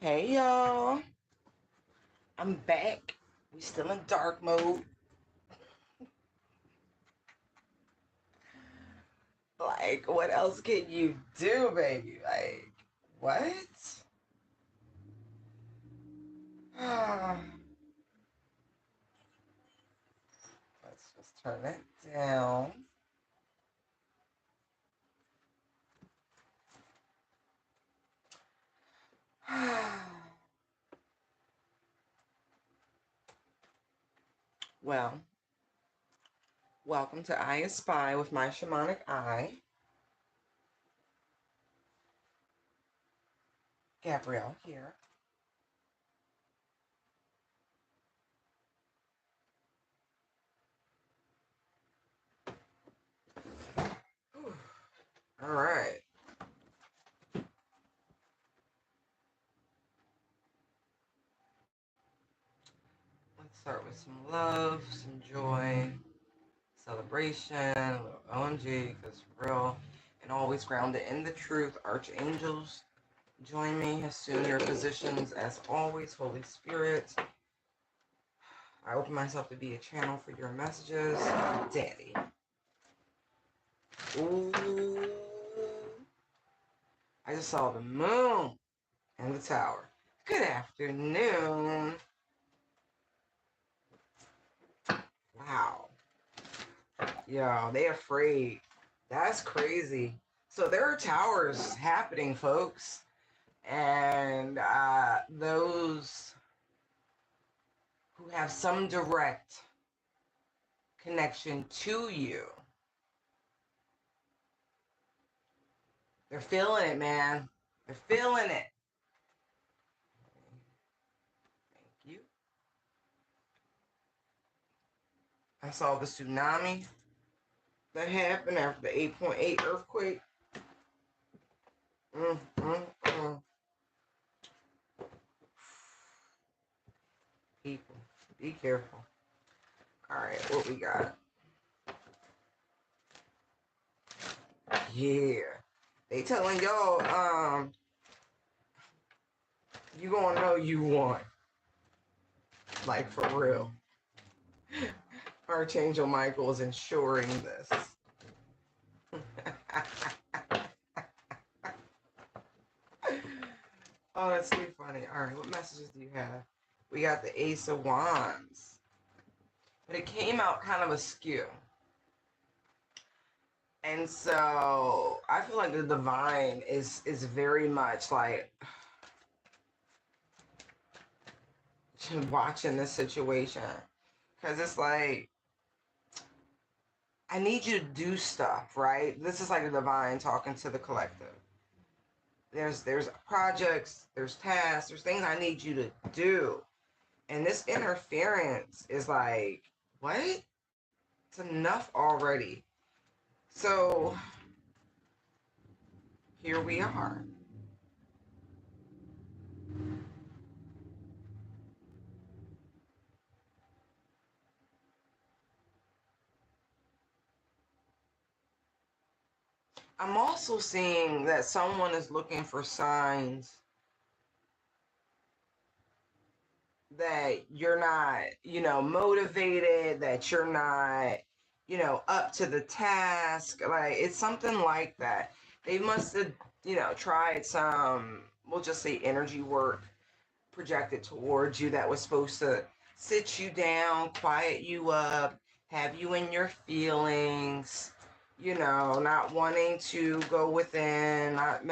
Hey y'all, I'm back. We still in dark mode. Like, what else can you do, baby? Like, what? Let's just turn it down. Well, welcome to I Espy with my shamanic eye. Gabrielle here. All right. Let's start with some love, some joy, celebration, a little OMG, because for real, and always grounded in the truth. Archangels, join me, assume your positions as always. Holy Spirit, I open myself to be a channel for your messages. Daddy. Ooh. I just saw the moon and the tower. Good afternoon. Wow. Yo, they afraid. That's crazy. So there are towers happening, folks. And those who have some direct connection to you, they're feeling it, man. They're feeling it. Thank you. I saw the tsunami that happened after the 8.8 earthquake. Mm, mm, mm. People, be careful. All right, what we got? Yeah, they telling y'all, you gonna know you won. Like, for real. Archangel Michael is ensuring this. Oh, that's too funny. All right, what messages do you have? We got the Ace of Wands. But it came out kind of askew. And so I feel like the divine is very much like watching this situation. Because it's like, I need you to do stuff, right? This is like the divine talking to the collective. There's projects, there's tasks, there's things I need you to do. And this interference is like, what? It's enough already. So here we are. I'm also seeing that someone is looking for signs that you're not, motivated, that you're not, up to the task. Like, it's something like that. They must have, tried some, we'll just say energy work projected towards you that was supposed to sit you down, quiet you up, have you in your feelings, not wanting to go within, not,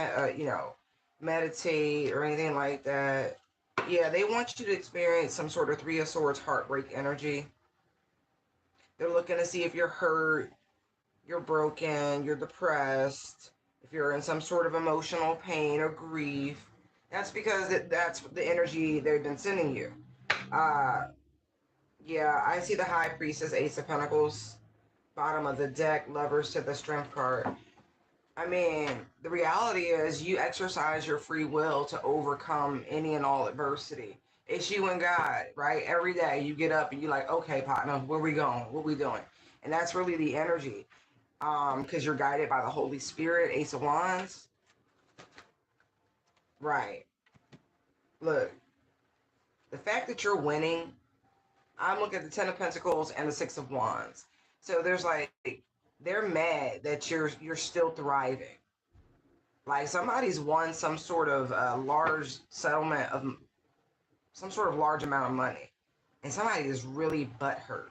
meditate or anything like that. Yeah, they want you to experience some sort of Three of Swords heartbreak energy. They're looking to see if you're hurt, you're broken, you're depressed, if you're in some sort of emotional pain or grief. That's because that's the energy they've been sending you. Uh, yeah, I see the High Priestess, Ace of Pentacles, bottom of the deck, Lovers to the Strength card. I mean, the reality is you exercise your free will to overcome any and all adversity. It's you and God, right? Every day you get up and you're like, okay, partner, where we going? What we doing? And that's really the energy. Because you're guided by the Holy Spirit, Ace of Wands. Right. look, the fact that you're winning, I'm looking at the Ten of Pentacles and the Six of Wands. So there's like, they're mad that you're still thriving. Like somebody's won some sort of large settlement of some sort of large amount of money, and somebody is really butthurt,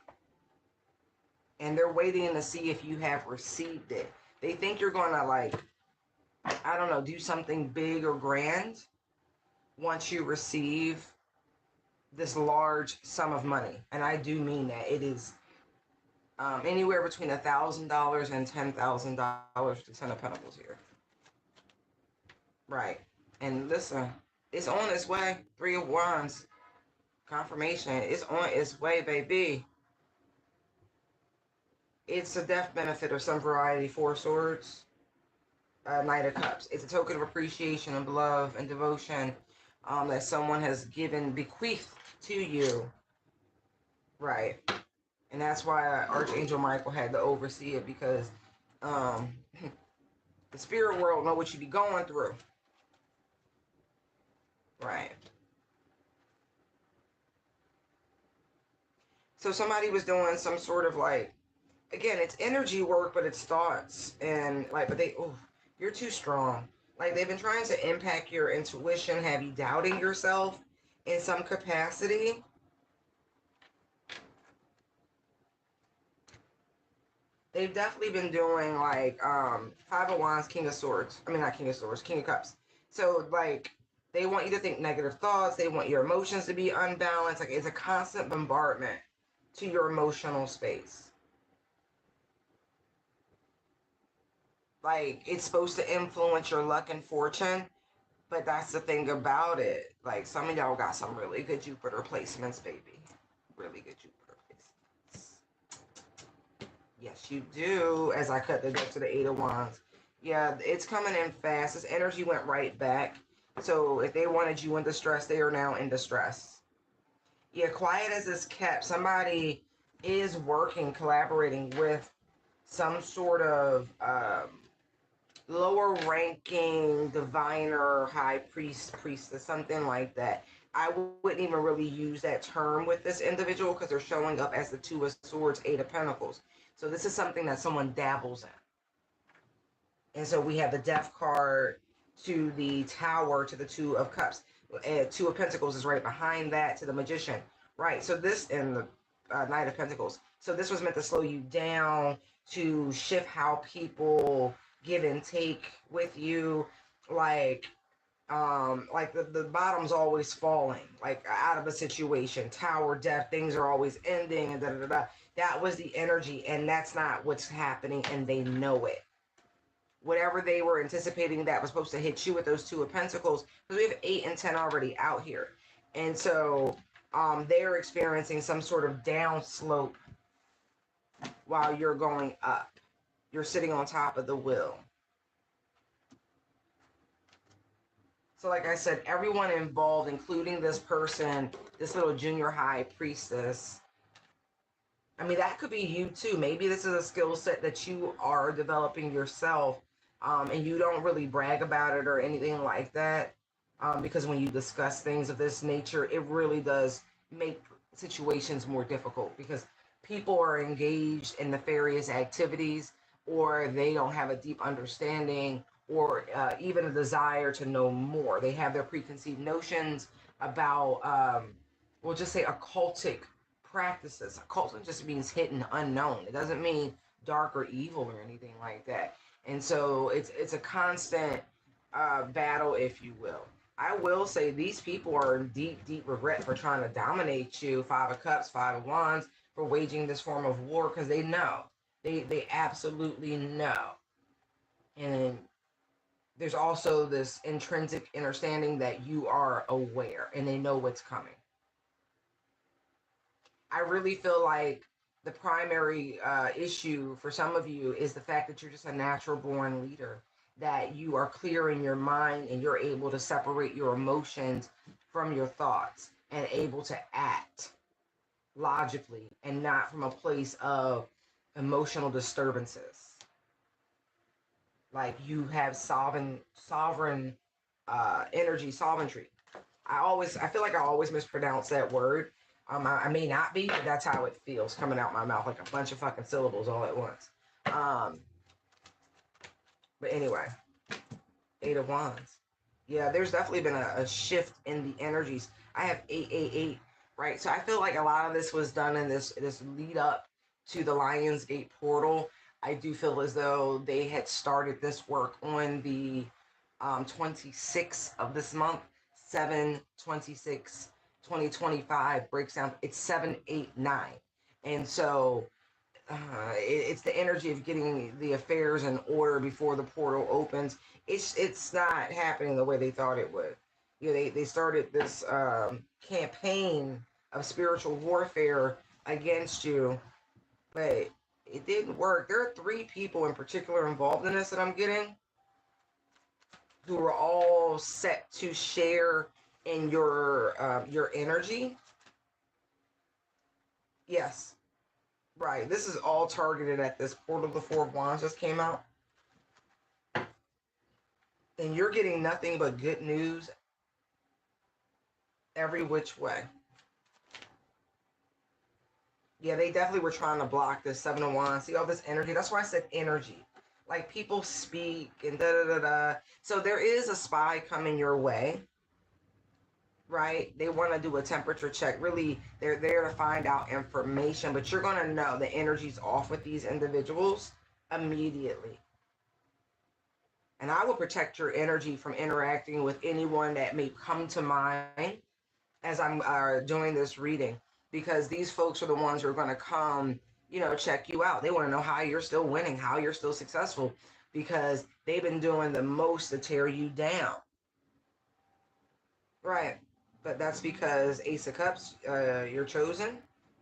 and they're waiting to see if you have received it. They think you're gonna, like, I don't know, do something big or grand once you receive this large sum of money, and I do mean that. It is anywhere between $1,000 and $10,000 to Ten of Pentacles here. Right. And listen, it's on its way. Three of Wands. Confirmation. It's on its way, baby. It's a death benefit of some variety. Four Swords. Knight of Cups. It's a token of appreciation and love and devotion that someone has bequeathed to you. Right. And that's why Archangel Michael had to oversee it, because the spirit world know what you be going through. Right. So somebody was doing some sort of, like, again, it's energy work, but it's thoughts, and like, but you're too strong. Like, they've been trying to impact your intuition, have you doubting yourself in some capacity. They've definitely been doing, like, Five of Wands, King of Swords. I mean, not King of Swords, King of Cups. So, like, they want you to think negative thoughts. They want your emotions to be unbalanced. Like, it's a constant bombardment to your emotional space. Like, it's supposed to influence your luck and fortune, but that's the thing about it. Like, some of y'all got some really good Jupiter placements, baby. Really good Jupiter placements. Yes, you do. As I cut the deck to the Eight of Wands. Yeah, it's coming in fast. This energy went right back. So if they wanted you in distress, they are now in distress. Yeah, quiet as it's kept. Somebody is working, collaborating with some sort of lower ranking diviner, high priestess, something like that. I wouldn't even really use that term with this individual, because they're showing up as the Two of Swords, Eight of Pentacles. So this is something that someone dabbles in. And so we have the Death card to the Tower to the Two of Cups. Two of Pentacles is right behind that to the Magician. Right, so this, and the Knight of Pentacles. So this was meant to slow you down, to shift how people give and take with you. Like the bottom's always falling, like out of a situation. Tower, death, things are always ending, and da da da. That was the energy, and that's not what's happening, and they know it. Whatever they were anticipating that was supposed to hit you with those Two of Pentacles, because we have 8 and 10 already out here. And so they're experiencing some sort of downslope while you're going up. You're sitting on top of the wheel. So like I said, everyone involved, including this person, this little junior high priestess, I mean, that could be you too. Maybe this is a skill set that you are developing yourself, and you don't really brag about it or anything like that, because when you discuss things of this nature, it really does make situations more difficult, because people are engaged in nefarious activities, or they don't have a deep understanding, or even a desire to know more. They have their preconceived notions about, we'll just say, occultic practices. Occult just means hidden, unknown. It doesn't mean dark or evil or anything like that. And so it's a constant battle, if you will. I will say these people are in deep, deep regret for trying to dominate you. Five of Cups, Five of Wands, for waging this form of war, because they know. They absolutely know. And there's also this intrinsic understanding that you are aware, and they know what's coming. I really feel like the primary issue for some of you is the fact that you're just a natural born leader, that you are clear in your mind and you're able to separate your emotions from your thoughts and able to act logically and not from a place of emotional disturbances. Like, you have sovereign energy, sovereignty. I feel like I always mispronounce that word. I may not be, but that's how it feels coming out my mouth, like a bunch of fucking syllables all at once. Um, but anyway, Eight of Wands. Yeah, there's definitely been a shift in the energies. I have 888, right? So I feel like a lot of this was done in this lead up to the Lionsgate portal. I do feel as though they had started this work on the 26th of this month, 7/26, 2025 breaks down. It's 789. And so it's the energy of getting the affairs in order before the portal opens. It's not happening the way they thought it would. You know, they started this campaign of spiritual warfare against you, but it didn't work. There are three people in particular involved in this that I'm getting, who are all set to share in your energy. Yes, right. This is all targeted at this portal. The Four of Wands just came out, and you're getting nothing but good news every which way. Yeah, they definitely were trying to block this Seven of Wands. See all this energy? That's why I said energy. Like people speak and da da da da. So there is a spy coming your way, right? They want to do a temperature check. Really, they're there to find out information, but you're going to know the energy's off with these individuals immediately. And I will protect your energy from interacting with anyone that may come to mind as I'm doing this reading, because these folks are the ones who are going to come, check you out. They want to know how you're still winning, how you're still successful, because they've been doing the most to tear you down. Right. But that's because Ace of Cups, you're chosen.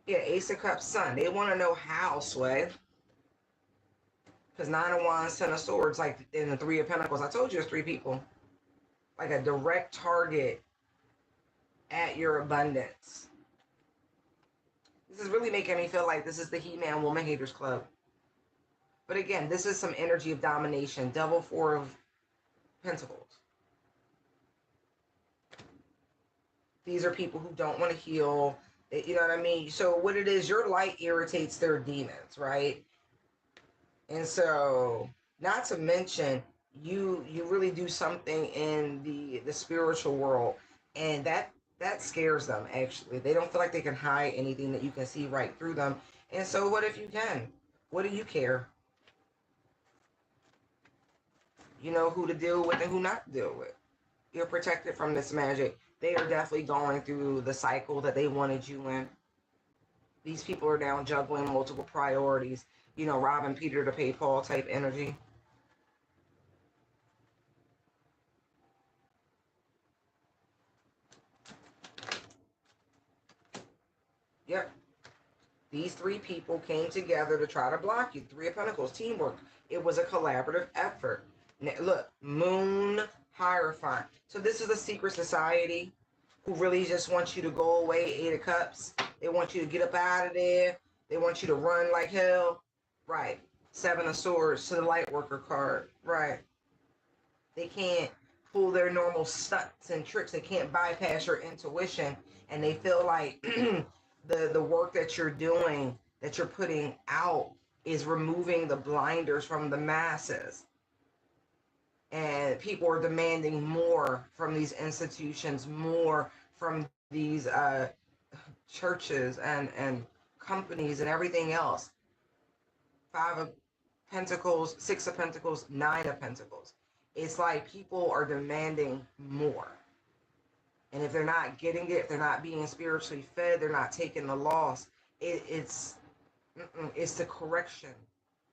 Yeah, Ace of Cups, Sun. They want to know how, Sway. Because Nine of Wands, Ten of Swords, like in the Three of Pentacles, I told you there's three people. Like a direct target at your abundance. This is really making me feel like this is the He-Man Woman Haters Club. But again, this is some energy of domination. Double Four of Pentacles. These are people who don't want to heal. You know what I mean? So what it is, your light irritates their demons, right? And so, not to mention, you really do something in the spiritual world, and that scares them. Actually, they don't feel like they can hide anything, that you can see right through them. And so, what if you can? What do you care? You know who to deal with and who not to deal with. You're protected from this magic. They are definitely going through the cycle that they wanted you in. These people are now juggling multiple priorities. Robbing Peter to pay Paul type energy. Yep. These three people came together to try to block you. Three of Pentacles, teamwork. It was a collaborative effort. Now, look, Moon Hierophant. So this is a secret society who really just wants you to go away, Eight of Cups. They want you to get up out of there. They want you to run like hell. Right. Seven of Swords to the Lightworker card. Right. They can't pull their normal stunts and tricks. They can't bypass your intuition. And they feel like the work that you're doing, that you're putting out, is removing the blinders from the masses. And people are demanding more from these institutions, more from these churches and companies and everything else. Five of Pentacles, Six of Pentacles, Nine of Pentacles. It's like people are demanding more. And if they're not getting it, if they're not being spiritually fed, they're not taking the loss. It's the correction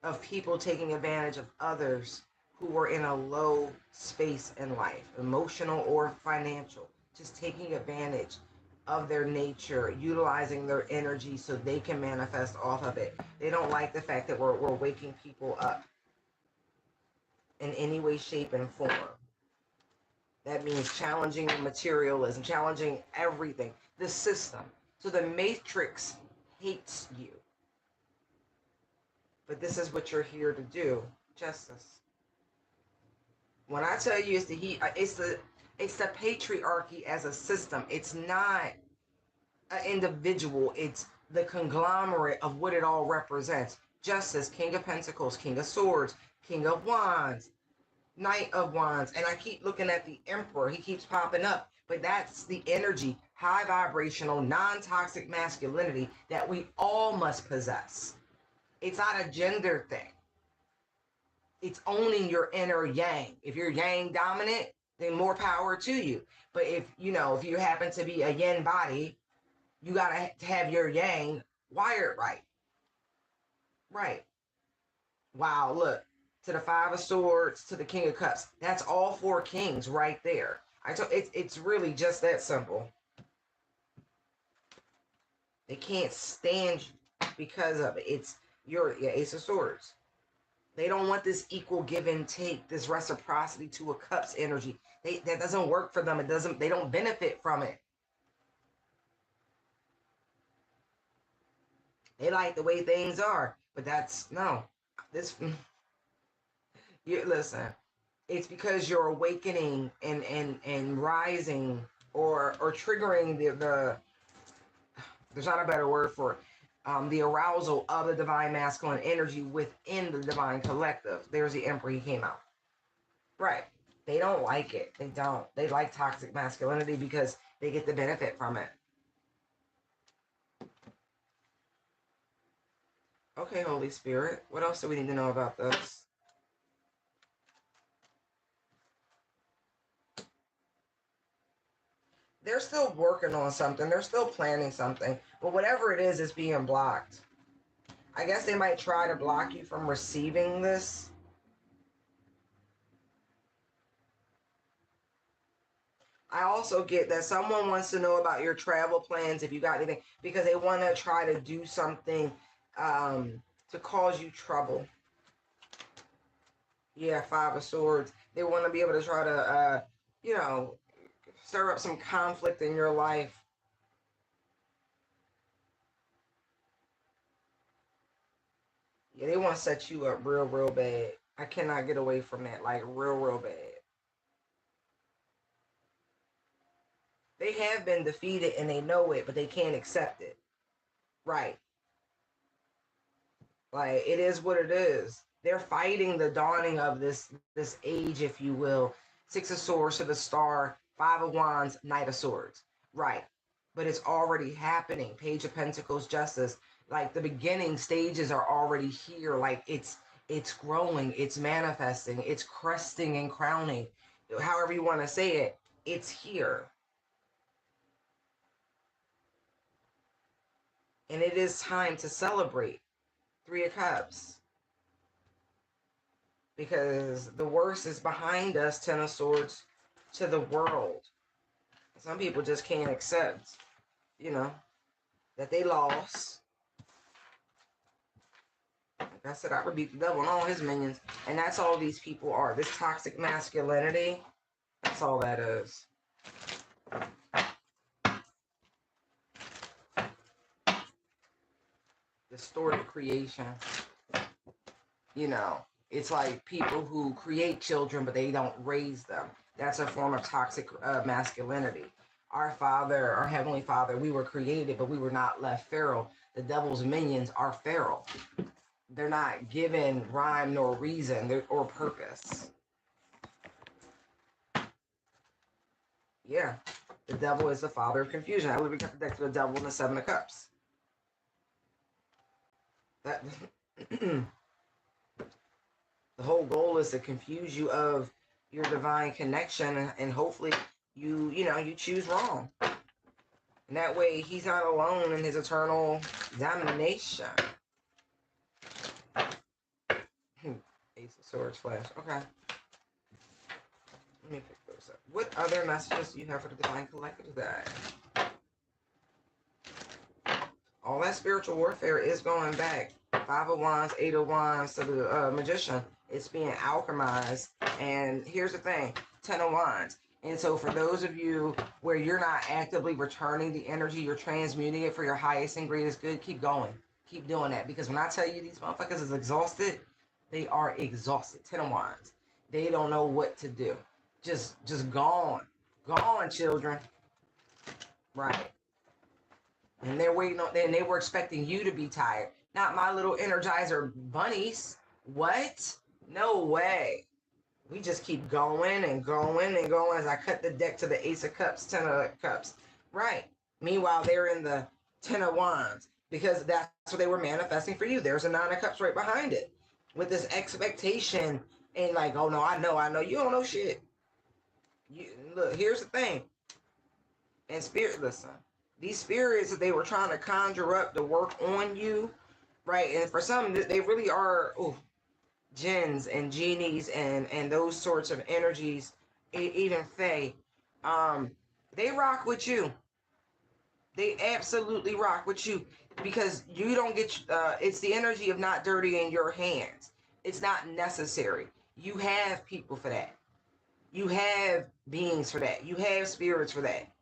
of people taking advantage of others who are in a low space in life, emotional or financial, just taking advantage of their nature, utilizing their energy so they can manifest off of it. They don't like the fact that we're waking people up in any way, shape, and form. That means challenging materialism, challenging everything, the system. So the Matrix hates you. But this is what you're here to do, justice. When I tell you it's the It's the patriarchy as a system. It's not an individual. It's the conglomerate of what it all represents. Justice, King of Pentacles, King of Swords, King of Wands, Knight of Wands. And I keep looking at the Emperor. He keeps popping up. But that's the energy, high vibrational, non-toxic masculinity that we all must possess. It's not a gender thing. It's owning your inner yang. If you're yang dominant, then more power to you. But if you happen to be a yin body, you gotta have your yang wired right. Right. Wow, look. To the Five of Swords, to the King of Cups. That's all four kings right there. It's really just that simple. They can't stand you because of it. It's your Ace of Swords. They don't want this equal give and take, this reciprocity to a Cups energy. That doesn't work for them. They don't benefit from it. They like the way things are, but listen, it's because you're awakening and rising or triggering the there's not a better word for it. The arousal of the divine masculine energy within the divine collective. There's the Emperor. He came out. Right. They don't like it. They don't. They like toxic masculinity because they get the benefit from it. Okay, Holy Spirit. What else do we need to know about this? They're still working on something. They're still planning something. But whatever it is being blocked. I guess they might try to block you from receiving this. I also get that someone wants to know about your travel plans, if you got anything, because they want to try to do something to cause you trouble. Yeah, Five of Swords. They want to be able to try to, stir up some conflict in your life. Yeah, they want to set you up real, real bad. I cannot get away from that, like real, real bad. They have been defeated and they know it, but they can't accept it. Right. Like, it is what it is. They're fighting the dawning of this age, if you will. Six of Swords to the Star, Five of Wands, Knight of Swords. Right. But it's already happening. Page of Pentacles, Justice. Like, the beginning stages are already here. Like, it's growing, it's manifesting, it's cresting and crowning. However you want to say it, it's here. And it is time to celebrate. Three of Cups. Because the worst is behind us. Ten of Swords to the world. Some people just can't accept, that they lost. Like I said, I rebuke the devil and all his minions. And that's all these people are. This toxic masculinity, that's all that is. Distorted creation. It's like people who create children, but they don't raise them. That's a form of toxic masculinity. Our Father, our Heavenly Father, we were created, but we were not left feral. The devil's minions are feral. They're not given rhyme nor reason or purpose. Yeah, the devil is the father of confusion. I literally got the deck to the devil and the Seven of Cups. That the whole goal is to confuse you of your divine connection, and hopefully you choose wrong. And that way he's not alone in his eternal domination. Ace of Swords flash. Okay. Let me pick those up. What other messages do you have for the divine collective today? All that spiritual warfare is going back. Five of Wands, Eight of Wands to the Magician. It's being alchemized. And here's the thing. Ten of Wands. And so for those of you where you're not actively returning the energy, you're transmuting it for your highest and greatest good, keep going. Keep doing that. Because when I tell you these motherfuckers is exhausted, they are exhausted. Ten of Wands. They don't know what to do. Just gone. Gone, children. Right. And they're waiting on, and they were expecting you to be tired. Not my little Energizer bunnies. What? No way. We just keep going and going and going as I cut the deck to the Ace of Cups, Ten of Cups. Right. Meanwhile, they're in the Ten of Wands because that's what they were manifesting for you. There's a Nine of Cups right behind it with this expectation and like, oh no, I know. You don't know shit. You look, here's the thing. And spirit, listen, these spirits that they were trying to conjure up to work on you, right? And for some, they really are jinns and genies and those sorts of energies, even fae. Um, they rock with you. They absolutely rock with you because you don't get. It's the energy of not dirtying your hands. It's not necessary. You have people for that. You have beings for that. You have spirits for that.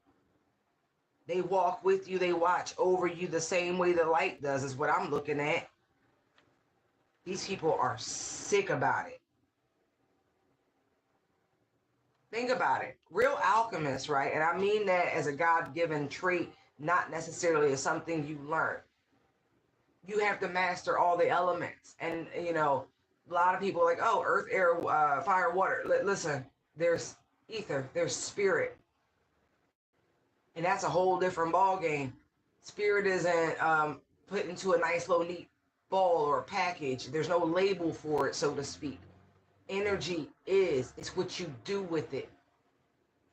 They walk with you, they watch over you the same way the light does, is what I'm looking at. These people are sick about it. Think about it. Real alchemists, right? And I mean that as a God-given trait, not necessarily as something you learn. You have to master all the elements. And, a lot of people are like, oh, earth, air, fire, water. Listen, there's ether, there's spirit. And that's a whole different ball game. Spirit isn't put into a nice little neat ball or a package. There's no label for it, so to speak. Energy it's what you do with it.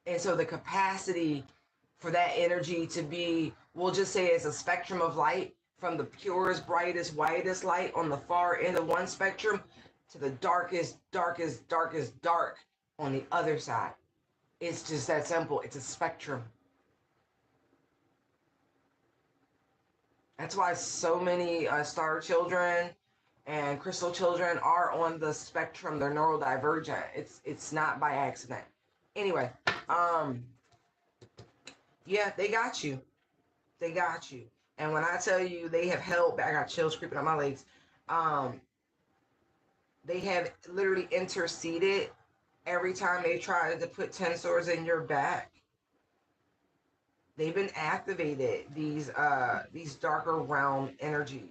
And so the capacity for that energy to be, we'll just say it's a spectrum of light from the purest, brightest, whitest light on the far end of one spectrum to the darkest, darkest, darkest dark on the other side. It's just that simple. It's a spectrum. That's why so many star children and crystal children are on the spectrum. They're neurodivergent. It's not by accident. Anyway, yeah, they got you. They got you. And when I tell you they have held back, I got chills creeping up my legs. They have literally interceded every time they tried to put 10 swords in your back. They've been activated, these darker realm energies.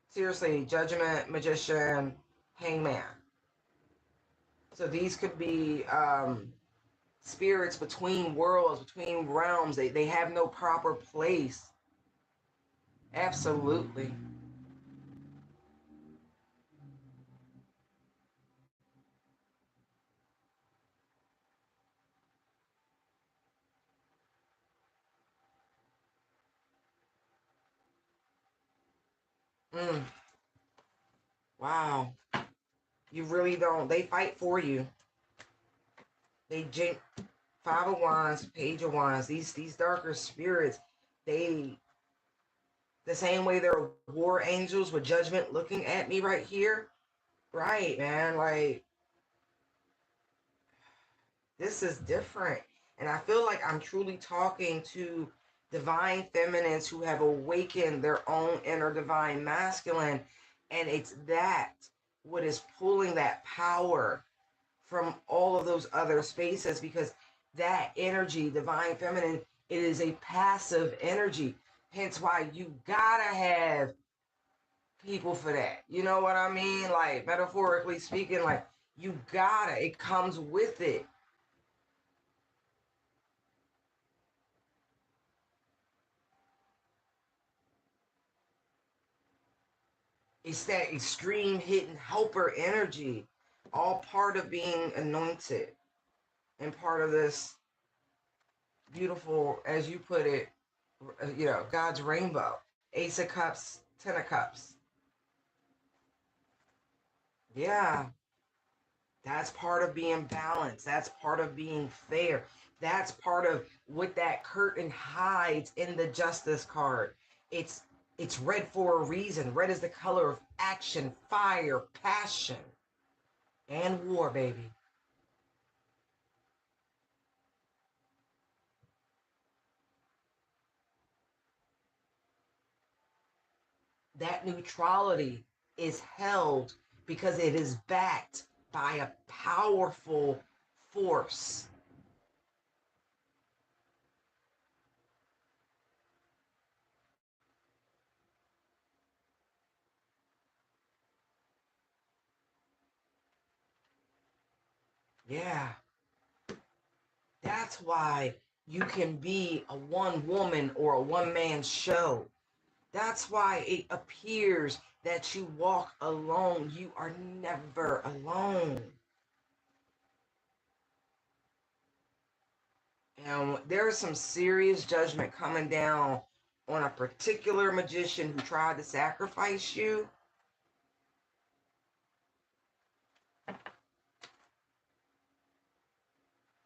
Seriously, Judgment, Magician, Hangman. So these could be spirits between worlds, between realms. They have no proper place. Absolutely. Mm, wow. You really don't. They fight for you. They Five of Wands, Page of Wands. These darker spirits. They the same way they're war angels with judgment looking at me right here. Right, man. Like this is different, and I feel like I'm truly talking to divine feminines who have awakened their own inner divine masculine, and it's that what is pulling that power from all of those other spaces because that energy, divine feminine, it is a passive energy. Hence why you gotta have people for that. You know what I mean? Like metaphorically speaking, like you gotta, it comes with it. It's that extreme hidden helper energy, all part of being anointed and part of this beautiful, as you put it, God's rainbow. Ace of Cups, Ten of Cups. Yeah, that's part of being balanced. That's part of being fair. That's part of what that curtain hides in the Justice card. It's it's red for a reason. Red is the color of action, fire, passion, and war, baby. That neutrality is held because it is backed by a powerful force. Yeah, that's why you can be a one woman or a one man show. That's why it appears that you walk alone. You are never alone. And there is some serious judgment coming down on a particular magician who tried to sacrifice you.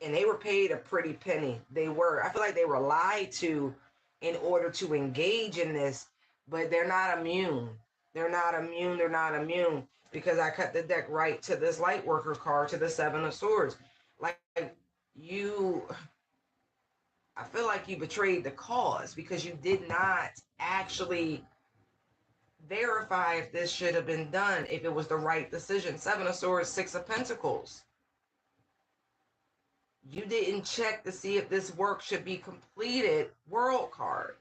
And they were paid a pretty penny. They were. I feel like they were lied to in order to engage in this, but they're not immune. They're not immune. They're not immune because I cut the deck right to this light worker card, to the Seven of Swords. Like you, I feel like you betrayed the cause because you did not actually verify if this should have been done, if it was the right decision. Seven of Swords, Six of Pentacles. You didn't check to see if this work should be completed. World card.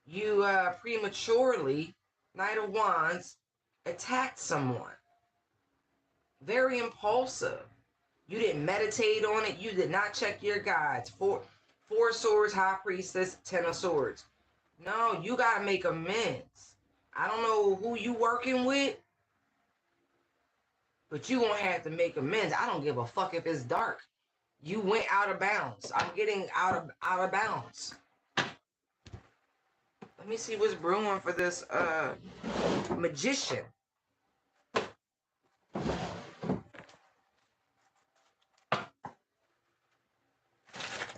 You prematurely, Knight of Wands, attacked someone. Very impulsive. You didn't meditate on it. You did not check your guides. Four Swords, High Priestess, Ten of Swords. No, you got to make amends. I don't know who you working with, but you gonna have to make amends. I don't give a fuck if it's dark. You went out of bounds. I'm getting out of bounds. Let me see what's brewing for this magician.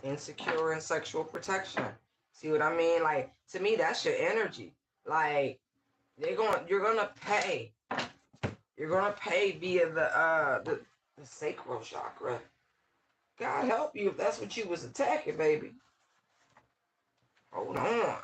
Insecure and sexual protection. See what I mean? Like, to me, that's your energy. Like, you're gonna pay. You're gonna pay via the sacral chakra. God help you if that's what you was attacking, baby. Hold on.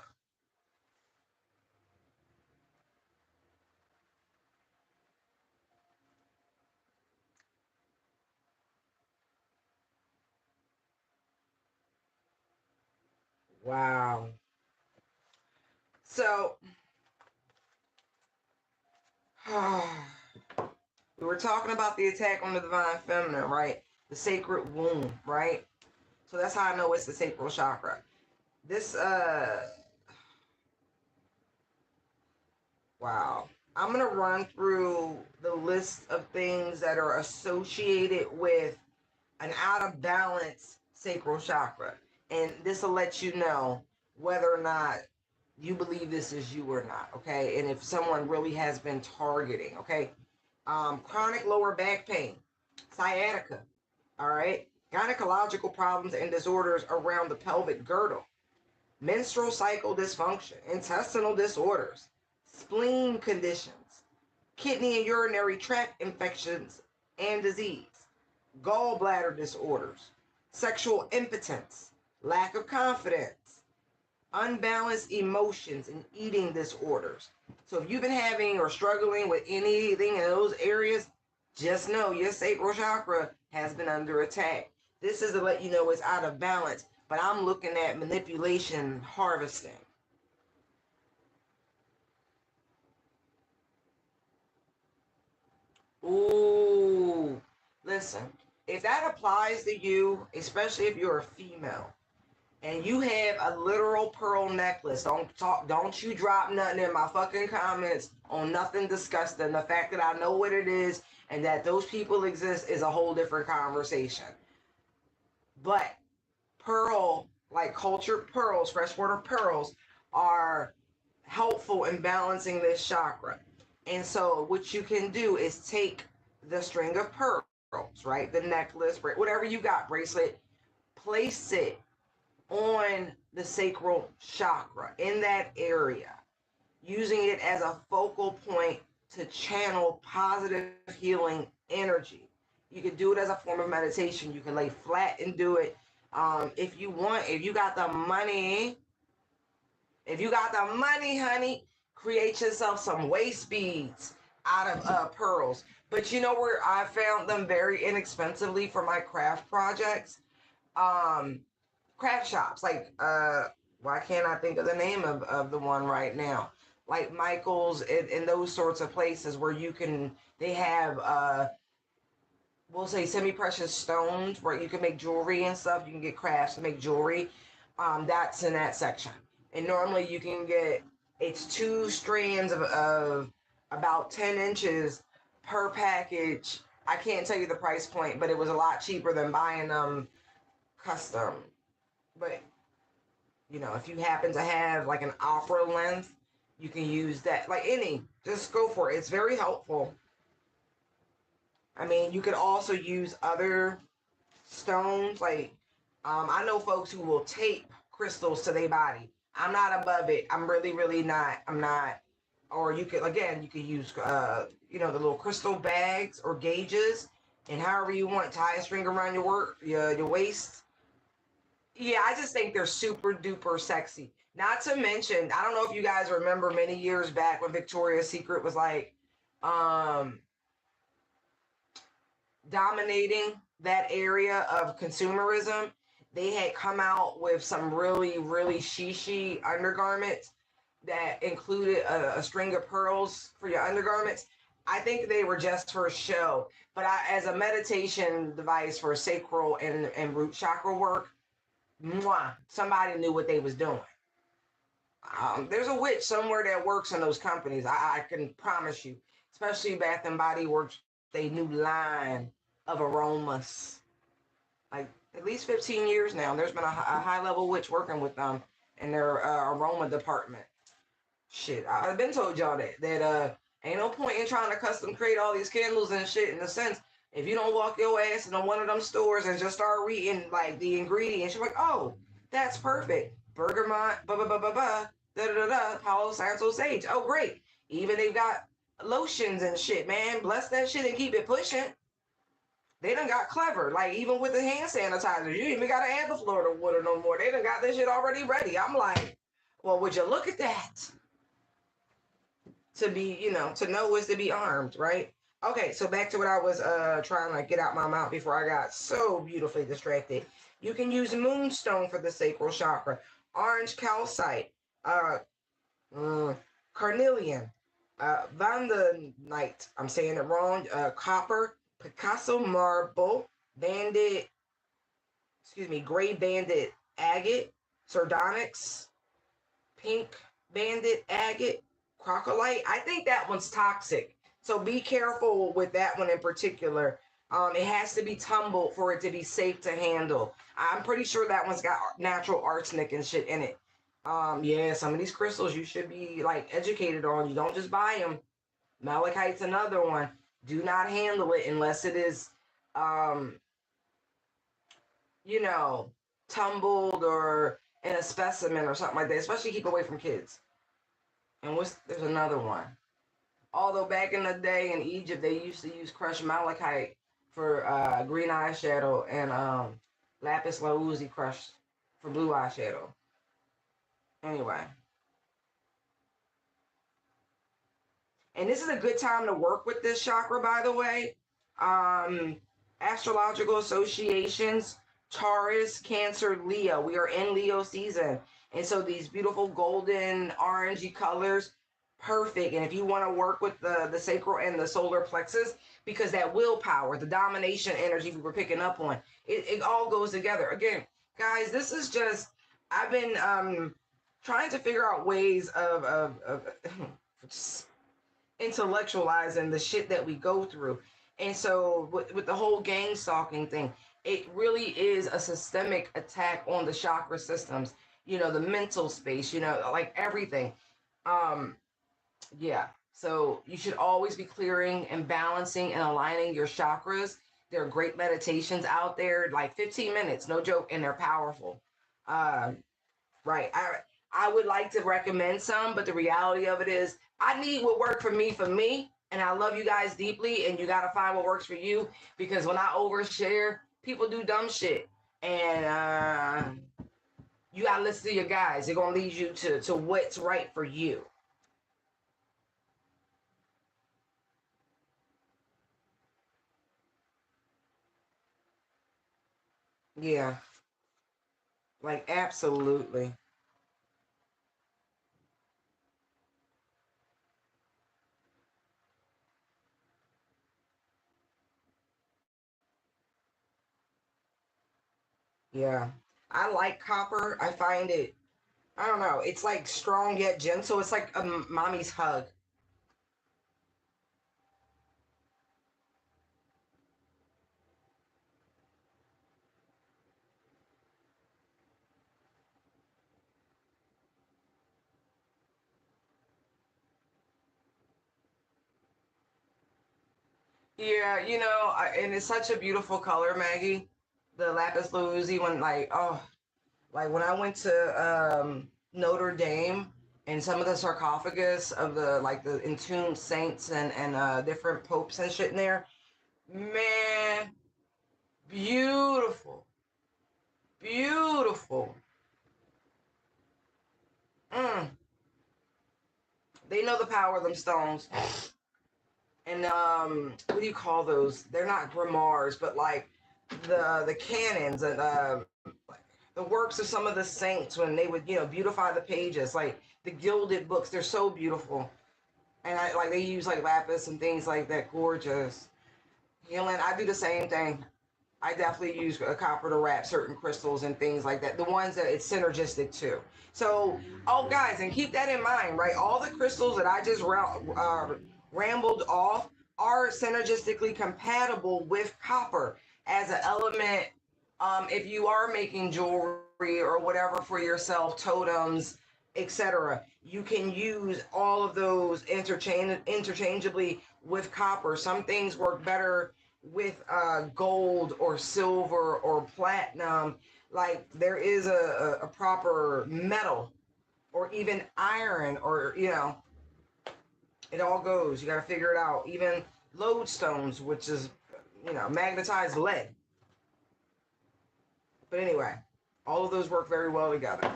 Wow. So, we were talking about the attack on the divine feminine, right? The sacred womb, right? So that's how I know it's the sacral chakra. This, wow. I'm going to run through the list of things that are associated with an out of balance sacral chakra. And this will let you know whether or not you believe this is you or not, okay? And if someone really has been targeting, okay? Chronic lower back pain, sciatica, all right? Gynecological problems and disorders around the pelvic girdle, menstrual cycle dysfunction, intestinal disorders, spleen conditions, kidney and urinary tract infections and disease, gallbladder disorders, sexual impotence, lack of confidence, unbalanced emotions, and eating disorders. So if you've been having or struggling with anything in those areas, just know your sacral chakra has been under attack. This is to let you know it's out of balance, but I'm looking at manipulation, harvesting. Ooh, listen, if that applies to you, especially if you're a female, and you have a literal pearl necklace, don't you drop nothing in my fucking comments on nothing disgusting. The fact that I know what it is and that those people exist is a whole different conversation. But pearl, like cultured pearls, freshwater pearls, are helpful in balancing this chakra. And so what you can do is take the string of pearls, right? The necklace, whatever you got, bracelet, place it on the sacral chakra in that area, using it as a focal point to channel positive healing energy. You can do it as a form of meditation. You can lay flat and do it. If you want, if you got the money, honey, create yourself some waist beads. out of pearls. But you know where I found them very inexpensively for my craft projects? Um, Craft shops. Like, why can't I think of the name of the one right now? Like Michael's and those sorts of places where they have, we'll say semi-precious stones where you can make jewelry and stuff. You can get crafts to make jewelry. That's in that section. And normally you can get, it's two strands of about 10 inches per package. I can't tell you the price point, but it was a lot cheaper than buying them custom. But if you happen to have like an opera length, you can use that. Like just go for it. It's very helpful. I mean, you could also use other stones. Like, I know folks who will tape crystals to their body. I'm not above it. I'm really, really not. I'm not. Or you could use, the little crystal bags or gauges, and however you want, tie a string around your waist. Yeah, I just think they're super duper sexy. Not to mention, I don't know if you guys remember many years back when Victoria's Secret was like, um, dominating that area of consumerism. They had come out with some really, really shishi undergarments that included a string of pearls for your undergarments. I think they were just for show, but as a meditation device for sacral and root chakra work, somebody knew what they was doing. There's a witch somewhere that works in those companies. I can promise you, especially Bath and Body Works, they new line of aromas. Like at least 15 years now. There's been a high level witch working with them in their aroma department. Shit, I've been told y'all that ain't no point in trying to custom create all these candles and shit. In a sense, if you don't walk your ass into one of them stores and just start reading like the ingredients, you're like, oh, that's perfect. Bergamot, blah blah blah blah blah, da da da da, Palo Santo sage. Oh great. Even they've got lotions and shit, man. Bless that shit and keep it pushing. They done got clever. Like even with the hand sanitizers, you even gotta add the Florida water no more. They done got this shit already ready. I'm like, well, would you look at that? To be, to know is to be armed, right? Okay, so back to what I was trying to get out my mouth before I got so beautifully distracted. You can use moonstone for the sacral chakra, orange calcite, uh, carnelian, vandanite, I'm saying it wrong, copper, Picasso marble, banded, gray banded agate, sardonyx, pink banded agate, crocolite. I think that one's toxic. So be careful with that one in particular. It has to be tumbled for it to be safe to handle. I'm pretty sure that one's got natural arsenic and shit in it. Yeah, some of these crystals you should be like educated on. You don't just buy them. Malachite's another one. Do not handle it unless it is, um, you know, tumbled or in a specimen or something like that. Especially keep away from kids. And there's another one. Although back in the day in Egypt, they used to use crushed malachite for green eyeshadow and lapis lazuli crushed for blue eyeshadow. Anyway. And this is a good time to work with this chakra, by the way. Astrological associations, Taurus, Cancer, Leo. We are in Leo season. And so these beautiful golden, orangey colors, perfect. And if you want to work with the sacral and the solar plexus, because that willpower, the domination energy we were picking up on, it all goes together. Again, guys, this is just, I've been trying to figure out ways of intellectualizing the shit that we go through. And so with the whole gang stalking thing, it really is a systemic attack on the chakra systems, the mental space, like everything. Yeah. So you should always be clearing and balancing and aligning your chakras. There are great meditations out there, like 15 minutes, no joke, and they're powerful. Right. I would like to recommend some, but the reality of it is I need what worked for me, and I love you guys deeply, and you got to find what works for you, because when I overshare, people do dumb shit. And you got to listen to your guys. They're going to lead you to what's right for you. Yeah, like absolutely. Yeah. I like copper. I find it, I don't know, it's like strong yet gentle. It's like a mommy's hug. Yeah, and it's such a beautiful color, Maggie. The lapis lazuli, when like, oh, like when I went to Notre Dame and some of the sarcophagus of the like the entombed saints and different popes and shit in there, man, beautiful, beautiful. Mm, they know the power of them stones. And what do you call those? They're not grimoires, but like the canons and the works of some of the saints when they would beautify the pages, like the gilded books. They're so beautiful, and I like they use like lapis and things like that. Gorgeous healing. I do the same thing. I definitely use a copper to wrap certain crystals and things like that. The ones that it's synergistic to. So, oh, guys, and keep that in mind, right? All the crystals that I just rambled off are synergistically compatible with copper as an element. If you are making jewelry or whatever for yourself, totems, etc., you can use all of those interchangeably with copper. Some things work better with gold or silver or platinum. Like there is a proper metal or even iron, or it all goes. You got to figure it out. Even lodestones, which is magnetized lead. But anyway, all of those work very well together.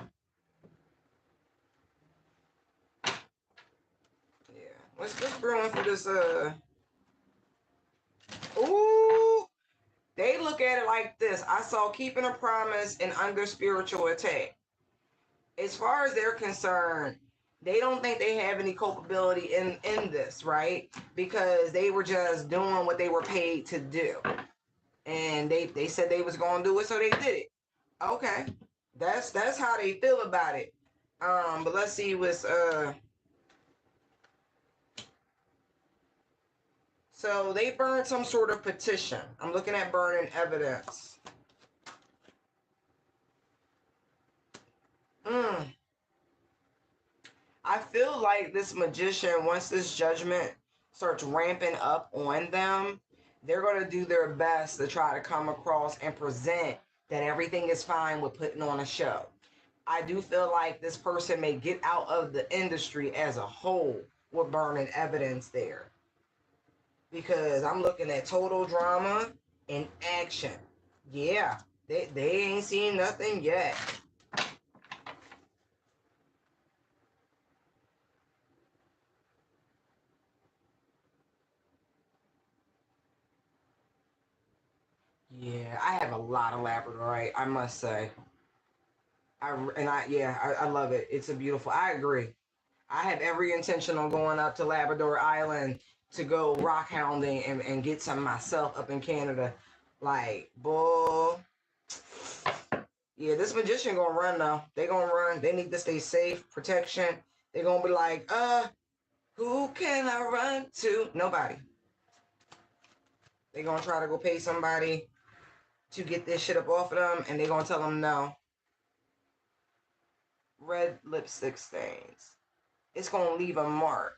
Yeah, let's brew in for this. Ooh, they look at it like this. I saw keeping a promise and under spiritual attack. As far as they're concerned, they don't think they have any culpability in this, right? Because they were just doing what they were paid to do, and they said they was gonna do it, so they did it. Okay, that's how they feel about it. But let's see what's so they burned some sort of petition. I'm looking at burning evidence. Mm. I feel like this magician, once this judgment starts ramping up on them, they're going to do their best to try to come across and present that everything is fine with putting on a show. I do feel like this person may get out of the industry as a whole with burning evidence there, because I'm looking at total drama and action. Yeah, they ain't seen nothing yet. Yeah, I have a lot of Labradorite, I must say. I love it. It's a beautiful. I agree. I have every intention on going up to Labrador Island to go rock hounding and get some myself up in Canada. Like, boy, yeah, this magician gonna run though. They gonna run. They need to stay safe, protection. They gonna be like, who can I run to? Nobody. They gonna try to go pay somebody to get this shit up off of them, and they gonna tell them no. Red lipstick stains. It's gonna leave a mark.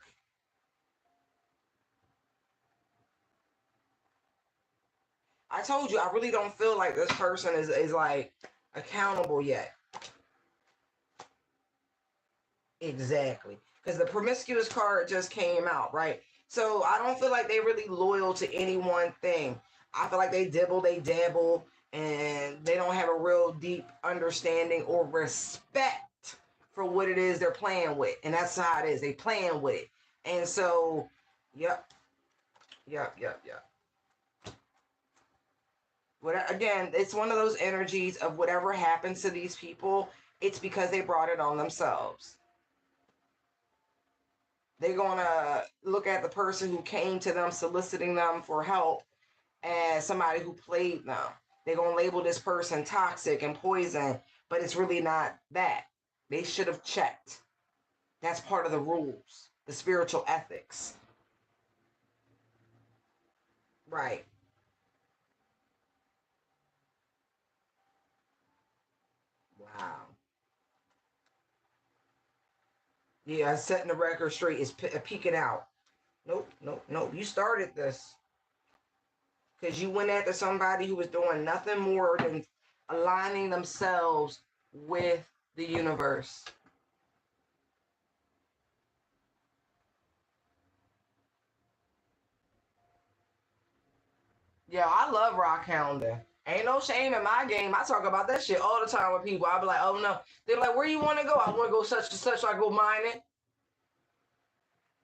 I told you I really don't feel like this person is like accountable yet. Exactly. Because the promiscuous card just came out, right? So I don't feel like they really loyal to any one thing. I feel like they dibble, they dabble, and they don't have a real deep understanding or respect for what it is they're playing with. And that's how it is. They playing with it. And so, yep, yep, yep, yep. Again, it's one of those energies of whatever happens to these people, it's because they brought it on themselves. They're going to look at the person who came to them soliciting them for help as somebody who played them. They're going to label this person toxic and poison, but it's really not that. They should have checked. That's part of the rules, the spiritual ethics. Right. Wow. Yeah, setting the record straight is peeking out. Nope, nope, nope. You started this because you went after somebody who was doing nothing more than aligning themselves with the universe. Yeah, I love rock hounding. Ain't no shame in my game. I talk about that shit all the time with people. I'll be like, oh no. They're like, where you want to go? I want to go such and such. So I go mining.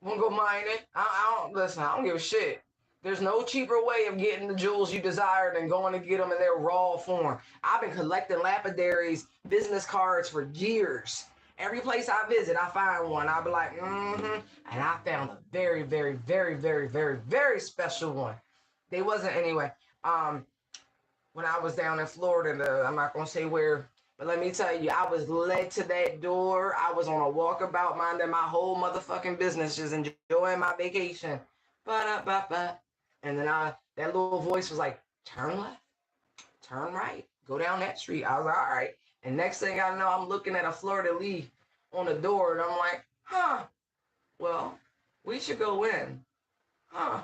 Want to go mining? I don't listen. I don't give a shit. There's no cheaper way of getting the jewels you desire than going to get them in their raw form. I've been collecting lapidaries business cards for years. Every place I visit, I find one. I'll be like, mm-hmm. And I found a very, very, very, very, very, very special one. They wasn't anyway. Um, when I was down in Florida, I'm not gonna say where, but let me tell you, I was led to that door. I was on a walkabout, minding my whole motherfucking business, just enjoying my vacation. Ba-da-ba-ba. And then that little voice was like, turn left, turn right, go down that street. I was like, all right. And next thing I know, I'm looking at a Florida leaf on the door, and I'm like, huh, well, we should go in. Huh.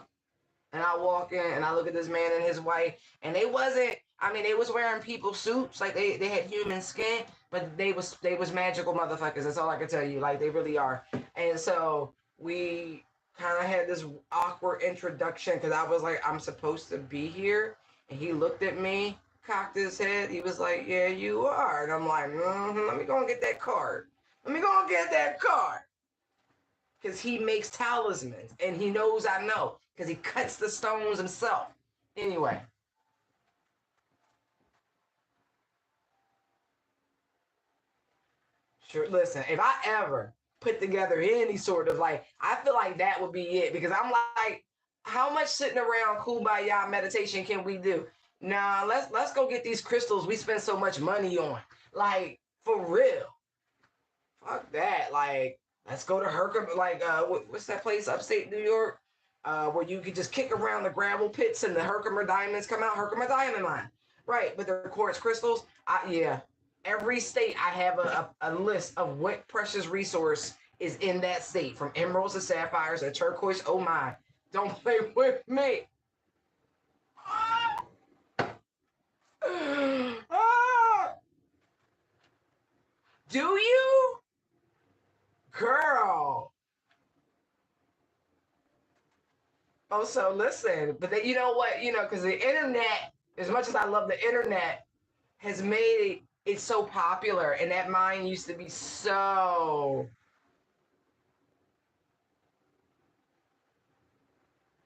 And I walk in and I look at this man and his wife, and they wasn't. I mean, they was wearing people suits, like they had human skin, but they was magical motherfuckers. That's all I can tell you. Like they really are. And so we kind of had this awkward introduction because I was like, I'm supposed to be here, and he looked at me, cocked his head. He was like, yeah, you are, and I'm like, let me go and get that card. Let me go and get that card because he makes talismans and he knows I know because he cuts the stones himself. Anyway, sure. Listen, if I ever put together any sort of like, I feel like that would be it because I'm like, how much sitting around kumbaya meditation can we do? Nah, let's go get these crystals we spend so much money on. Like for real. Fuck that. Like, let's go to Herkimer. Like, what's that place upstate New York? Where you could just kick around the gravel pits and the Herkimer diamonds come out. Herkimer diamond mine, right? But the quartz crystals. Yeah. Every state I have a list of what precious resource is in that state, from emeralds to sapphires to turquoise. Oh my! Don't play with me. Ah! Do you, girl? Oh, so listen, but then you know what? Because the internet, as much as I love the internet, has made it so popular, and that mine used to be so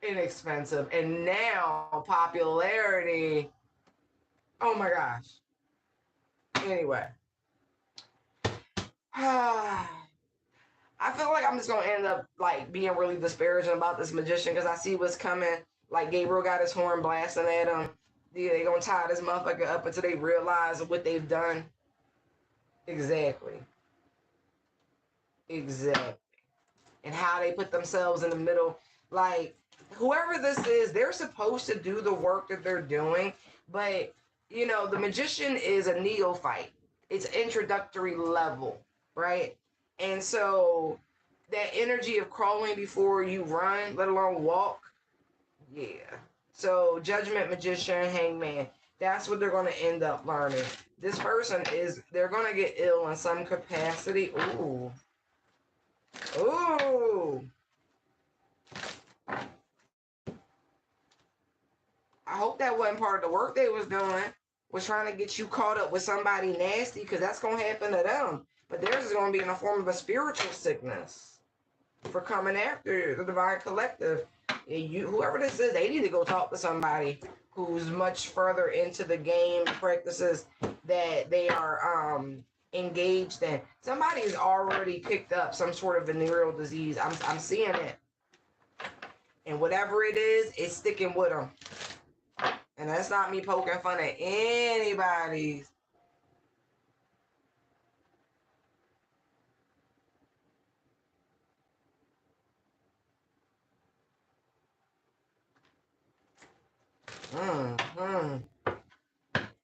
inexpensive, and now popularity. Oh my gosh. Anyway, I feel like I'm just gonna end up like being really disparaging about this magician because I see what's coming. Like Gabriel got his horn blasting at him. Yeah, they gonna tie this motherfucker up until they realize what they've done. Exactly. Exactly. And how they put themselves in the middle. Like, whoever this is, they're supposed to do the work that they're doing, but the magician is a neophyte. It's introductory level, right? And so that energy of crawling before you run, let alone walk, yeah. So judgment magician, hangman, that's what they're going to end up learning. This person they're going to get ill in some capacity. Ooh. Ooh. I hope that wasn't part of the work they was doing, was trying to get you caught up with somebody nasty, because that's going to happen to them. But theirs is going to be in the form of a spiritual sickness for coming after the divine collective. Whoever this is, they need to go talk to somebody who's much further into the game practices that they are engaged in. Somebody's already picked up some sort of venereal disease. I'm seeing it. And whatever it is, it's sticking with them. And that's not me poking fun at anybody's.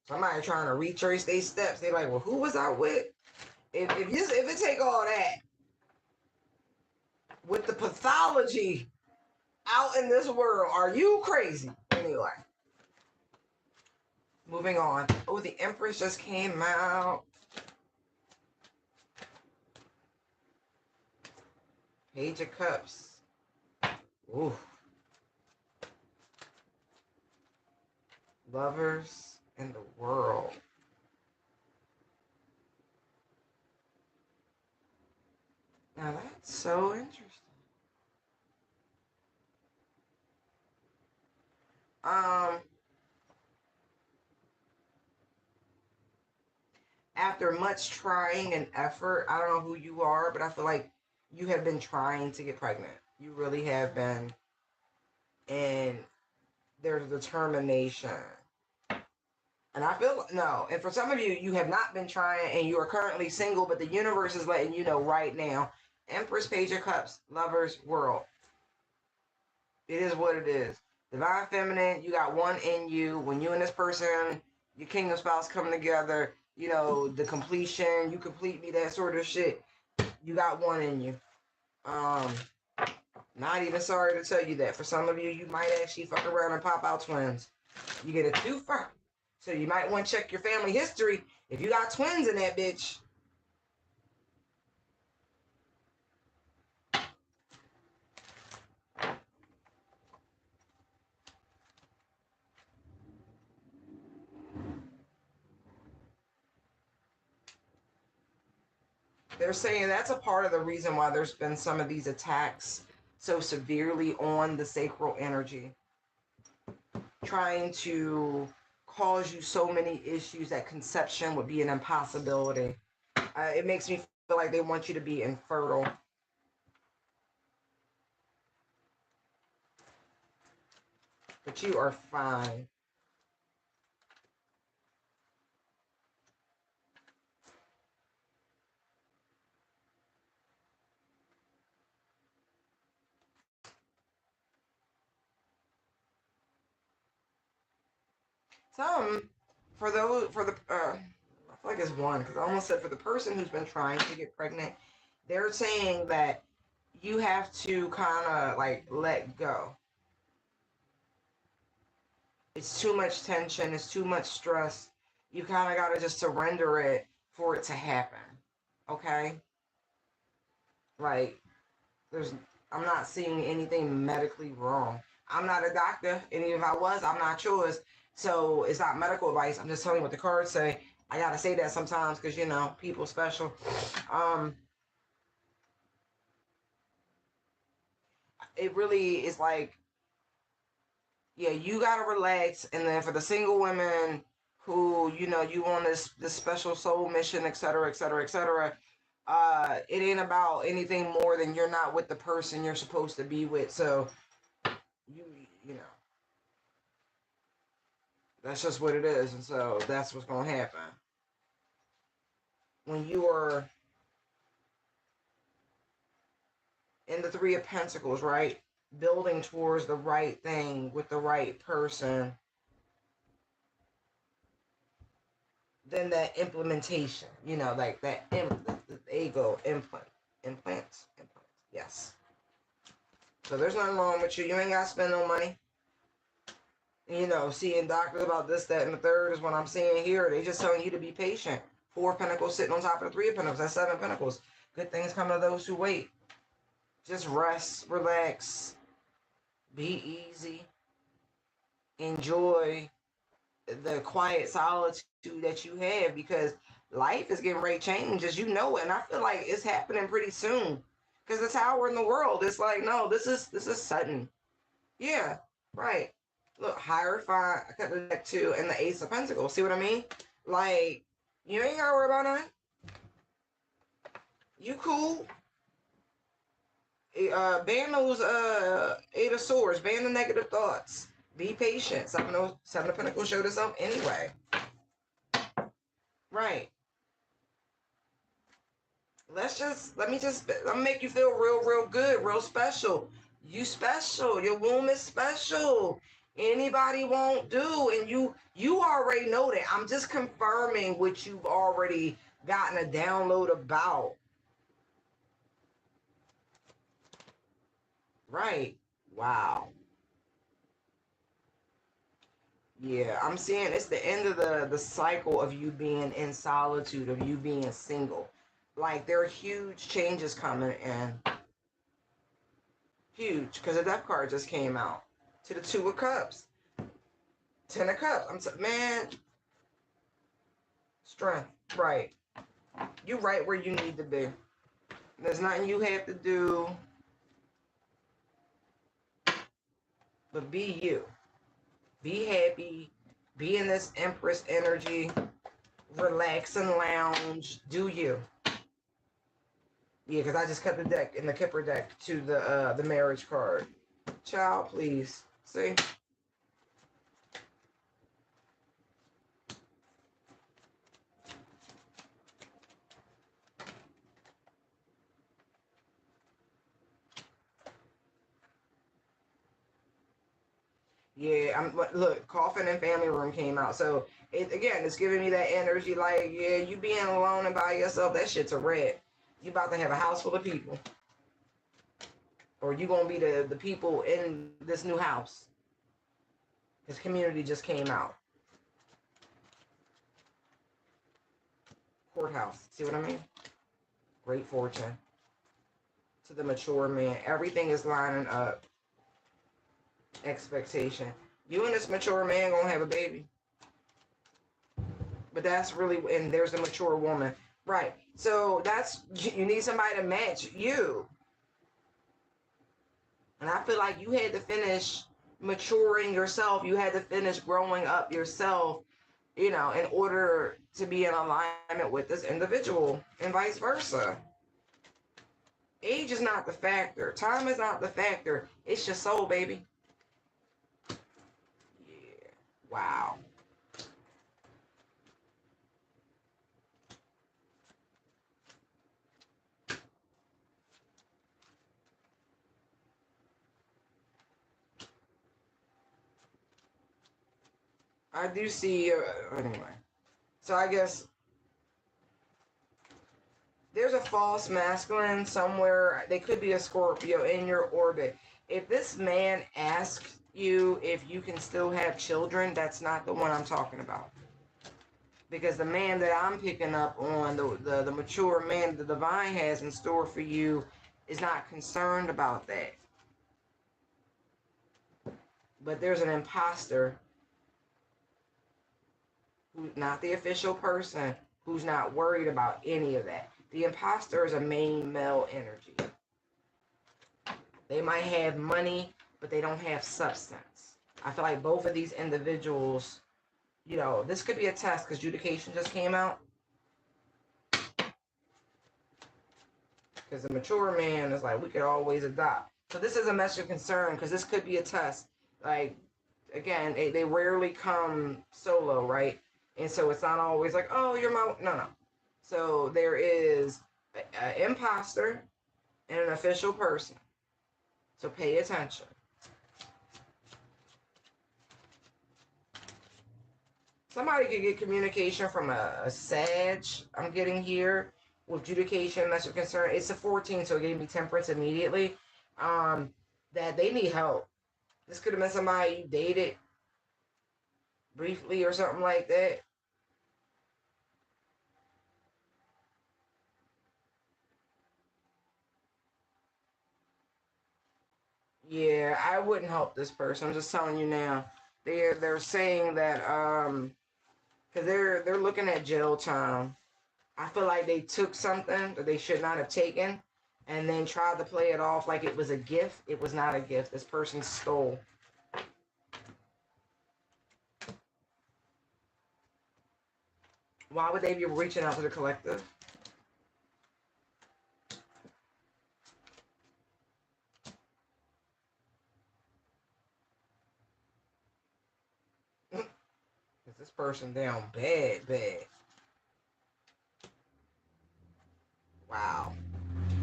Somebody trying to retrace their steps. They like, well, who was I with? If it take all that with the pathology out in this world, are you crazy? Anyway, moving on. Oh, the Empress just came out. Page of Cups. Ooh. Lovers in the world. Now that's so interesting. After much trying and effort, I don't know who you are, but I feel like you have been trying to get pregnant. You really have been. And there's determination. And I feel, no, and for some of you, you have not been trying and you are currently single, but the universe is letting you know right now. Empress, Page of Cups, Lovers, World. It is what it is. Divine Feminine, you got one in you. When you and this person, your kingdom spouse come together, you know, the completion, you complete me, that sort of shit. You got one in you. Not even sorry to tell you that. For some of you, you might actually fuck around and pop out twins. You get a twofer. So you might want to check your family history if you got twins in that bitch. They're saying that's a part of the reason why there's been some of these attacks so severely on the sacral energy, trying to cause you so many issues that conception would be an impossibility. It makes me feel like they want you to be infertile. But you are fine. For the I feel like it's one, because I almost said for the person who's been trying to get pregnant, they're saying that you have to kind of like let go. It's too much tension, it's too much stress. You kind of got to just surrender it for it to happen. Okay? Like, I'm not seeing anything medically wrong. I'm not a doctor, and even if I was, I'm not yours. So it's not medical advice. I'm just telling you what the cards say. I gotta say that sometimes because you know people special. It really is like, yeah, you gotta relax, and then for the single women who you know you on this special soul mission, etc., etc., etc. It ain't about anything more than you're not with the person you're supposed to be with. So you know that's just what it is, and so that's what's gonna happen when you are in the Three of Pentacles, right? Building towards the right thing with the right person. Then that implementation, you know, like that the ego implants, yes. So there's nothing wrong with you. You ain't got to spend no money. You know, seeing doctors about this, that, and the third is what I'm seeing here. They just telling you to be patient. Four of Pentacles sitting on top of the Three of Pentacles. That's Seven of Pentacles. Good things come to those who wait. Just rest, relax, be easy, enjoy the quiet solitude that you have, because life is getting ready to change, as you know it, and I feel like it's happening pretty soon. Because the Tower in the world, it's like, no, this is sudden. Yeah, right. Look, Hierophant, I cut the deck too, and the Ace of Pentacles. See what I mean? Like, you ain't gotta worry about nothing. You cool. Ban those Eight of Swords. Ban the negative thoughts. Be patient. Seven of Pentacles showed us up anyway. Right. Let me make you feel real good, real special. You special. Your womb is special. Anybody won't do, and you already know that. I'm just confirming what you've already gotten a download about. Right. Wow. Yeah, I'm seeing it's the end of the cycle of you being in solitude, of you being single. Like, there are huge changes coming in. Huge, because the Death card just came out. To the Two of Cups. Ten of Cups. Man, strength. Right. You right where you need to be. There's nothing you have to do but be you. Be happy. Be in this Empress energy. Relax and lounge. Do you. Yeah, because I just cut the deck in the Kipper deck to the marriage card. Child, please. See? Yeah, look, Coffin and Family Room came out. So it's giving me that energy like, yeah, you being alone and by yourself, that shit's a red. You about to have a house full of people. Or you gonna be the people in this new house. This community just came out. Courthouse. See what I mean? Great fortune. To the mature man. Everything is lining up. Expectation. You and this mature man gonna have a baby. But that's really, and there's a mature woman. Right. So you need somebody to match you. And I feel like you had to finish maturing yourself. You had to finish growing up yourself, in order to be in alignment with this individual, and vice versa. Age is not the factor. Time is not the factor. It's your soul, baby. Yeah. Wow. I do see, anyway. So I guess there's a false masculine somewhere. They could be a Scorpio in your orbit. If this man asks you if you can still have children, that's not the one I'm talking about. Because the man that I'm picking up on, the mature man the divine has in store for you, is not concerned about that. But there's an imposter who's not the official person, who's not worried about any of that. The imposter is a main male energy. They might have money, but they don't have substance. I feel like both of these individuals, this could be a test because adjudication just came out. Because the mature man is like, we could always adopt. So this is a message of concern because this could be a test. Like, again, they rarely come solo, right? And so it's not always like, oh, you're my... No. So there is an imposter and an official person. So pay attention. Somebody could get communication from a Sag, I'm getting here, with adjudication, message of concern. It's a 14, so it gave me temperance immediately. That they need help. This could have been somebody you dated briefly or something like that. Yeah, I wouldn't help this person. I'm just telling you now. They're saying that because they're looking at jail time. I feel like they took something that they should not have taken, and then tried to play it off like it was a gift. It was not a gift. This person stole. Why would they be reaching out to the collective? Is this person down bad, bad? Wow.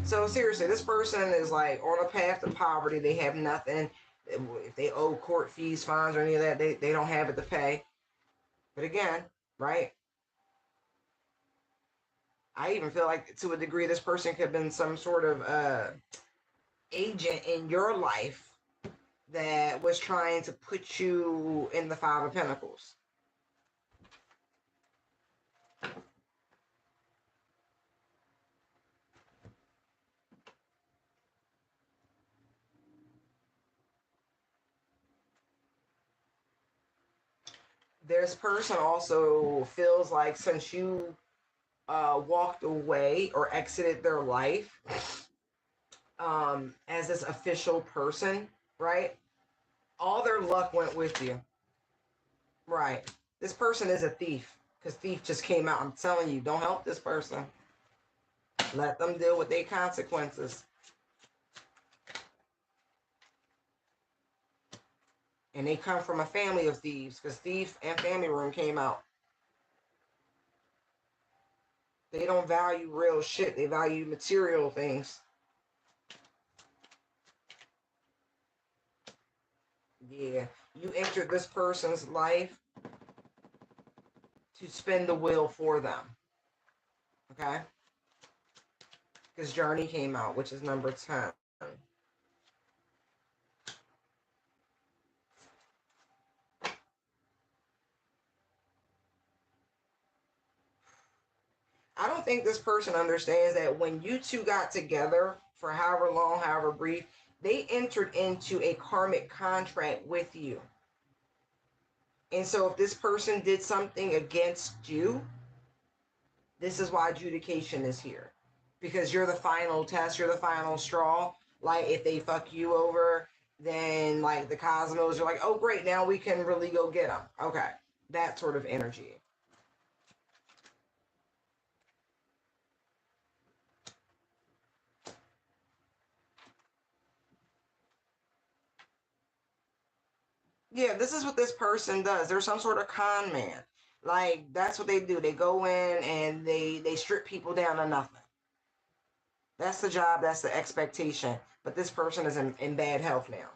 So seriously, this person is like on a path to poverty. They have nothing. If they owe court fees, fines, or any of that, they don't have it to pay. But again, right? I even feel like to a degree this person could have been some sort of agent in your life that was trying to put you in the Five of Pentacles. This person also feels like since you walked away or exited their life as this official person, right? All their luck went with you. Right. This person is a thief because thief just came out. I'm telling you, don't help this person. Let them deal with their consequences. And they come from a family of thieves because thief and family room came out. They don't value real shit. They value material things. Yeah. You entered this person's life to spin the wheel for them. Okay? Because Journey came out, which is number 10. I don't think this person understands that when you two got together for however long, however brief, they entered into a karmic contract with you. And so if this person did something against you, this is why adjudication is here. Because you're the final test, you're the final straw. Like if they fuck you over, then like the cosmos are like, oh great, now we can really go get them. Okay. That sort of energy. Yeah, this is what this person does. They're some sort of con man. Like that's what they do. They go in and they strip people down to nothing. That's the job, that's the expectation. But this person is in bad health now.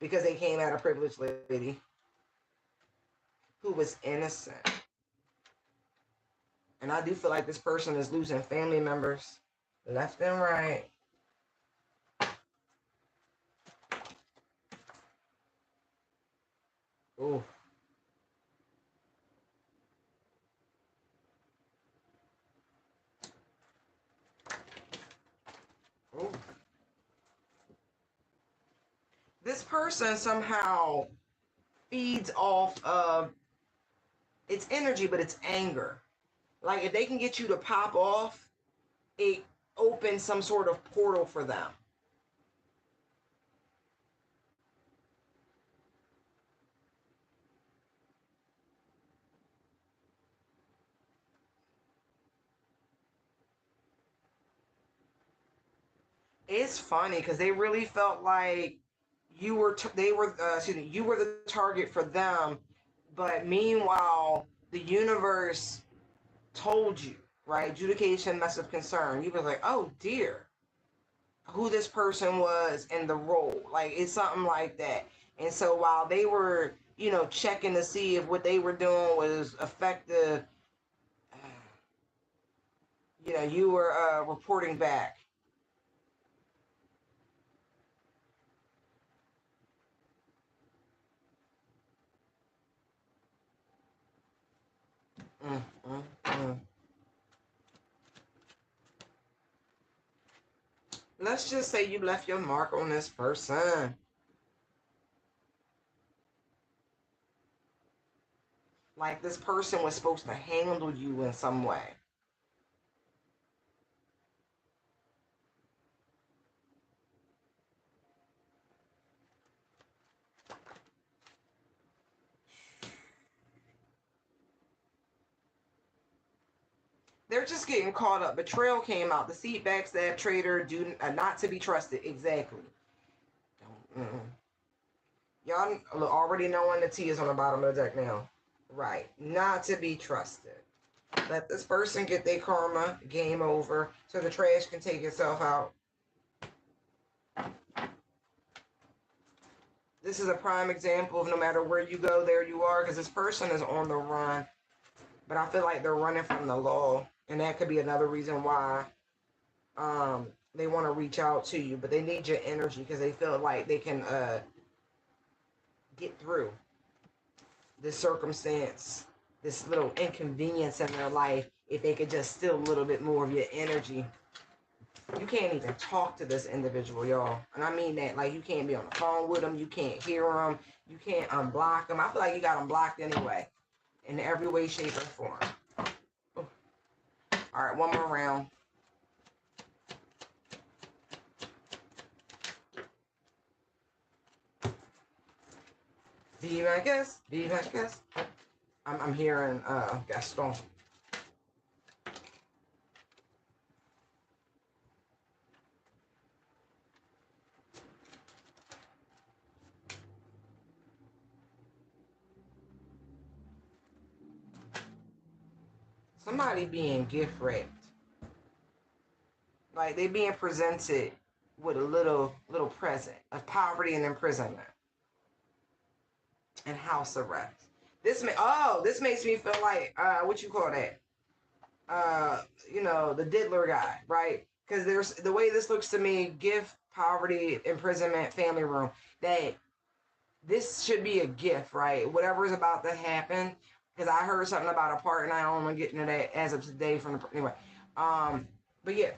Because they came at a privileged lady who was innocent. And I do feel like this person is losing family members left and right. Ooh. Ooh. This person somehow feeds off of it's energy, but it's anger. Like if they can get you to pop off, it opens some sort of portal for them. It's funny because they really felt like you were you were the target for them, but meanwhile the universe told you, right? Adjudication, mess of concern. You was like, oh dear, who this person was in the role. Like it's something like that. And so while they were, checking to see if what they were doing was effective, you were reporting back. Mm, mm, mm. Let's just say you left your mark on this person. Like this person was supposed to handle you in some way. they're just getting caught up. Betrayal came out. The seed backstab trader, not to be trusted. Exactly. Y'all already knowing the T is on the bottom of the deck now. Right. Not to be trusted. Let this person get their karma. Game over. So the trash can take itself out. This is a prime example of no matter where you go, there you are. Because this person is on the run. But I feel like they're running from the law. And that could be another reason why they want to reach out to you. But they need your energy because they feel like they can get through this circumstance, this little inconvenience in their life, if they could just steal a little bit more of your energy. You can't even talk to this individual, y'all. And I mean that, like, you can't be on the phone with them, you can't hear them, you can't unblock them. I feel like you got them blocked anyway, in every way, shape, or form. Ooh. All right, one more round. Be my guest, be my guest. I'm hearing Gaston. Somebody being gift wrapped. Like they being presented with a little present of poverty and imprisonment and house arrest. This makes me feel like what you call that? The diddler guy, right? Because there's the way this looks to me, gift, poverty, imprisonment, family room, that this should be a gift, right? Whatever is about to happen. Because I heard something about a part and I don't want to get into that as of today anyway. But yeah,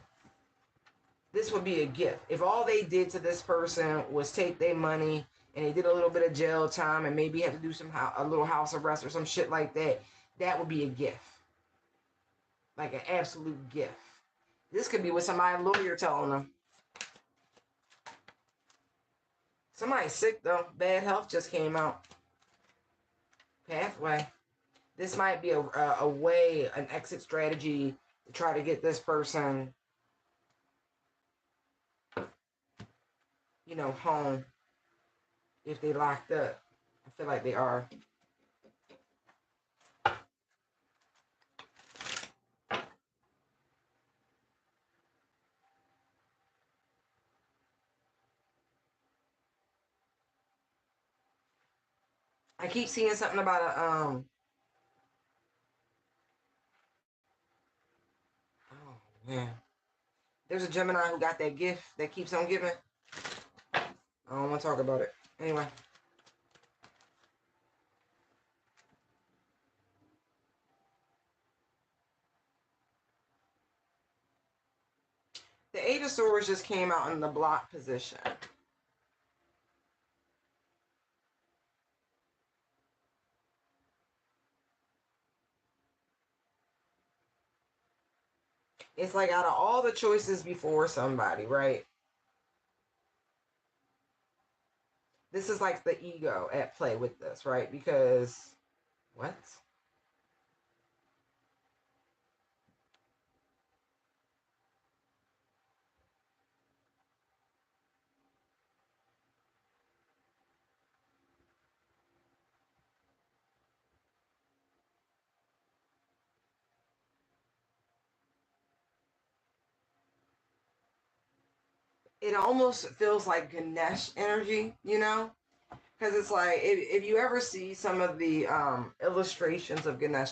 this would be a gift. If all they did to this person was take their money and they did a little bit of jail time and maybe had to do a little house arrest or some shit like that, that would be a gift. Like an absolute gift. This could be what somebody lawyer telling them. Somebody's sick though. Bad health just came out. Pathway. This might be a way, an exit strategy to try to get this person, home if they locked up. I feel like they are. I keep seeing something about oh man. There's a Gemini who got that gift that keeps on giving. I don't want to talk about it. Anyway. The Eight of Swords just came out in the block position. It's like out of all the choices before somebody, right? This is like the ego at play with this, right? Because, what? It almost feels like Ganesh energy, Because it's like, if you ever see some of the illustrations of Ganesh,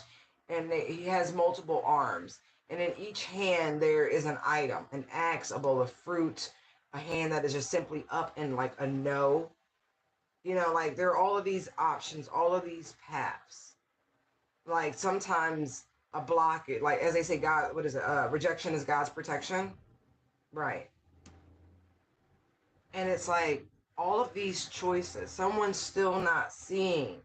and he has multiple arms, and in each hand there is an item, an axe, a bowl of fruit, a hand that is just simply up and like a no. Like there are all of these options, all of these paths. Like sometimes a block, like as they say, God, what is it? Rejection is God's protection. Right. And it's like all of these choices, someone's still not seeing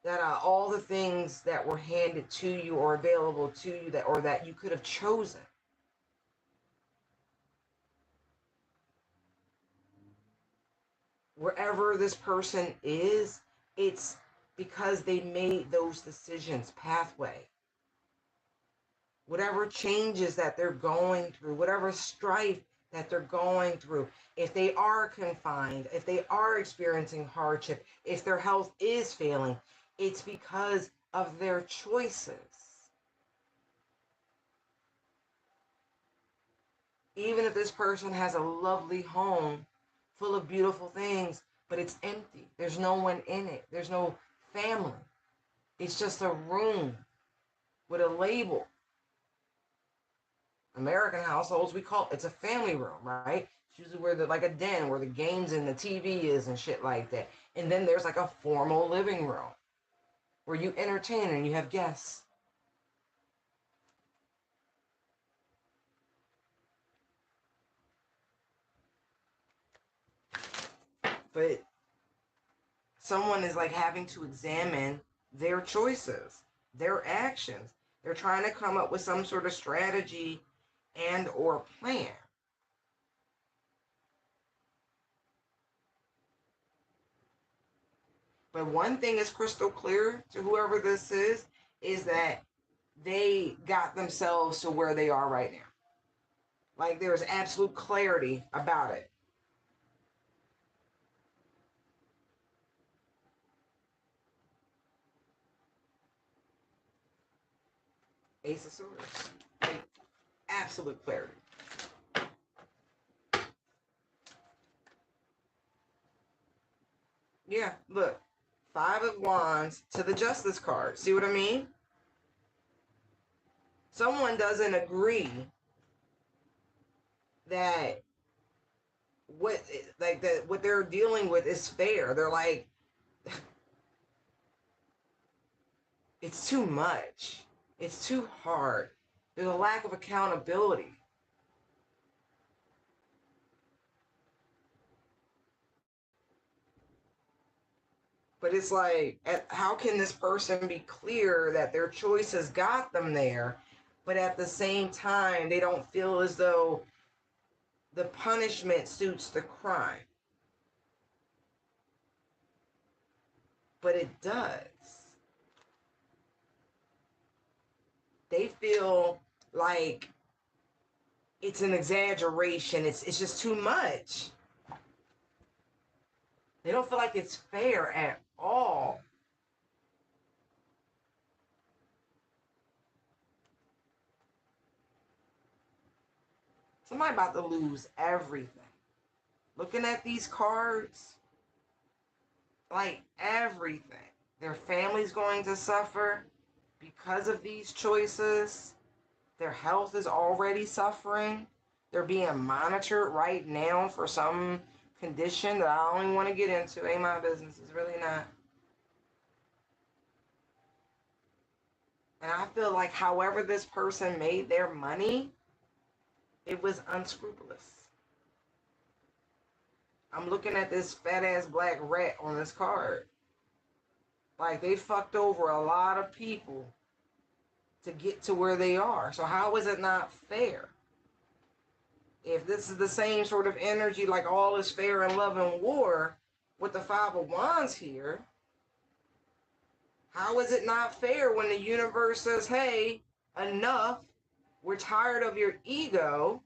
that all the things that were handed to you or available to you that you could have chosen. Wherever this person is, it's because they made those decisions pathway. Whatever changes that they're going through, whatever strife that they're going through, if they are confined, if they are experiencing hardship, if their health is failing, it's because of their choices. Even if this person has a lovely home full of beautiful things, but it's empty, there's no one in it, there's no family, it's just a room with a label. American households, we call it's a family room, right? It's usually where like a den where the games and the TV is and shit like that. And then there's like a formal living room where you entertain and you have guests. But someone is like having to examine their choices, their actions. They're trying to come up with some sort of strategy and or plan. But one thing is crystal clear to whoever this is that they got themselves to where they are right now. Like there's absolute clarity about it. Ace of Swords. Like absolute clarity. Yeah, look. Five of Wands to the Justice card. See what I mean? Someone doesn't agree that what they're dealing with is fair. They're like, it's too much. It's too hard. There's a lack of accountability. But it's like, how can this person be clear that their choices got them there, but at the same time, they don't feel as though the punishment suits the crime? But it does. They feel like it's an exaggeration. It's just too much. They don't feel like it's fair at all. Somebody about to lose everything. Looking at these cards, like everything. Their family's going to suffer because of these choices. Their health is already suffering. They're being monitored right now for some condition that I don't even want to get into. Ain't my business. It's really not. And I feel like however this person made their money, it was unscrupulous. I'm looking at this fat ass black rat on this card. Like they fucked over a lot of people to get to where they are. So how is it not fair? If this is the same sort of energy, like all is fair in love and war, with the Five of Wands here, how is it not fair when the universe says, hey, enough, we're tired of your ego,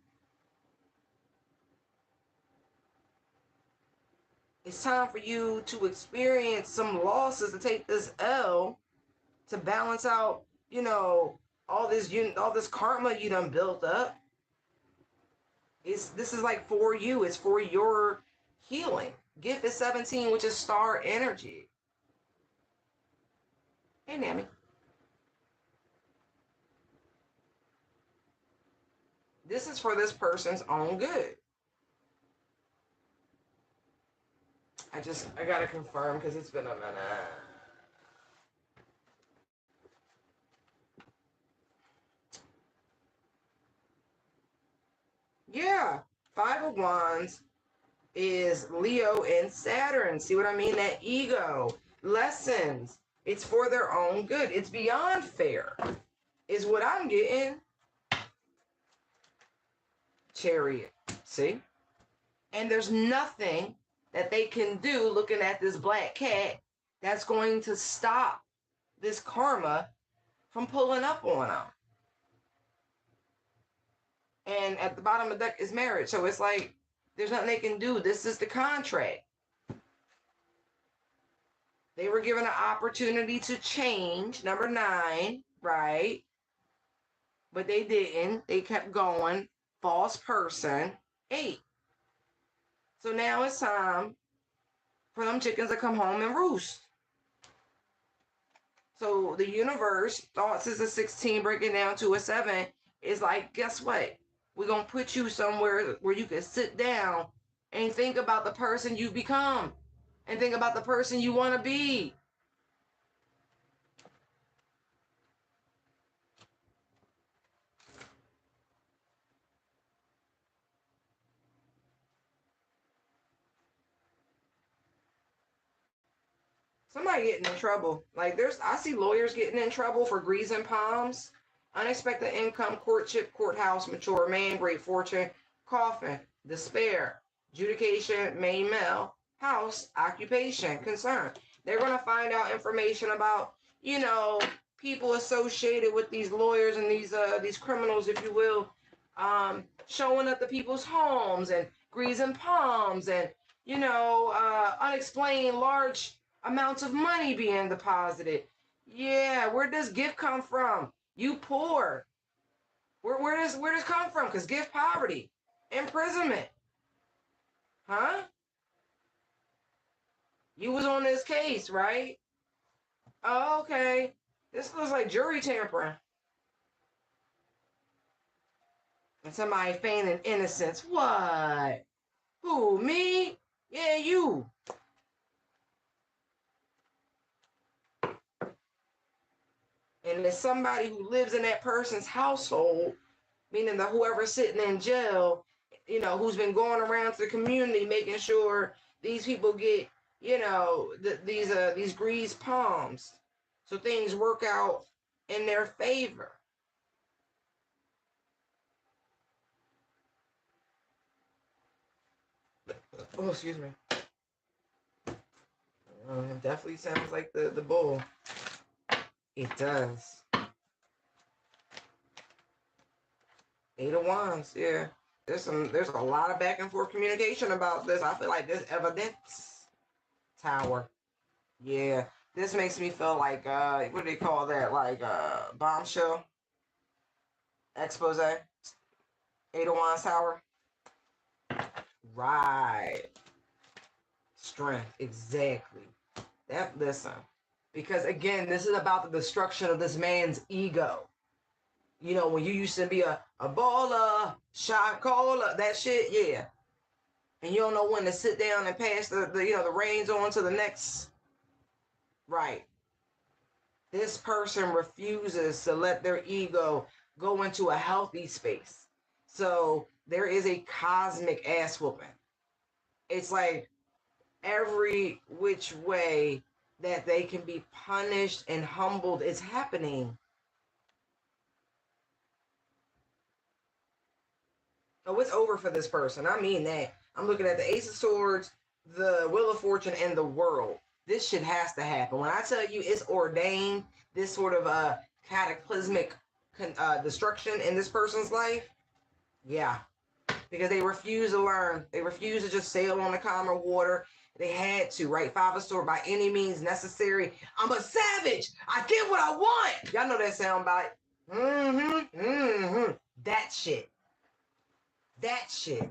it's time for you to experience some losses, to take this L, to balance out, all this karma you done built up. This is like for you. It's for your healing. Gift is 17, which is star energy. Hey, Nami. This is for this person's own good. I gotta confirm because it's been a minute. Yeah, Five of Wands is Leo and Saturn. See what I mean? That ego. Lessons. It's for their own good. It's beyond fair, is what I'm getting. Chariot. See? And there's nothing that they can do looking at this black cat that's going to stop this karma from pulling up on them. And at the bottom of the deck is marriage. So it's like, there's nothing they can do. This is the contract. They were given an opportunity to change, number 9, right? But they didn't. They kept going. False person, 8. So now it's time for them chickens to come home and roost. So the universe, thoughts is a 16, breaking down to a 7, is like, guess what? We're going to put you somewhere where you can sit down and think about the person you've become and think about the person you want to be. Somebody getting in trouble. Like I see lawyers getting in trouble for greasing palms, unexpected income, courtship, courthouse, mature man, great fortune, coffin, despair, adjudication, main male, house, occupation, concern. They're going to find out information about, people associated with these lawyers and these criminals, if you will, showing up to people's homes and greasing palms and, unexplained large amounts of money being deposited. Yeah, where does gift come from? You poor. Where does come from? Because gift poverty, imprisonment. Huh? You was on this case, right? Oh, okay. This looks like jury tampering. And somebody feigning innocence. What? Who, me? Yeah, you. And it's somebody who lives in that person's household, meaning that whoever's sitting in jail, who's been going around to the community making sure these people get, these greased palms, so things work out in their favor. Oh, excuse me. It definitely sounds like the bull. It does. 8 of Wands, yeah. There's a lot of back and forth communication about this. I feel like there's evidence. Tower. Yeah. This makes me feel like what do they call that? Like bombshell expose. 8 of Wands Tower. Right. Strength. Exactly. Listen. Because again, this is about the destruction of this man's ego. When you used to be a baller, shot caller, that shit, yeah. And you don't know when to sit down and pass the reins on to the next. Right. This person refuses to let their ego go into a healthy space. So there is a cosmic ass whooping. It's like every which way that they can be punished and humbled is happening. Oh, it's over for this person. I mean that. I'm looking at the Ace of Swords, the Wheel of Fortune, and the World. This shit has to happen. When I tell you it's ordained, this sort of cataclysmic destruction in this person's life, yeah. Because they refuse to learn. They refuse to just sail on the calmer water. They had to, right? 5 of Swords, by any means necessary. I'm a savage. I get what I want. Y'all know that sound bite. That shit. That shit.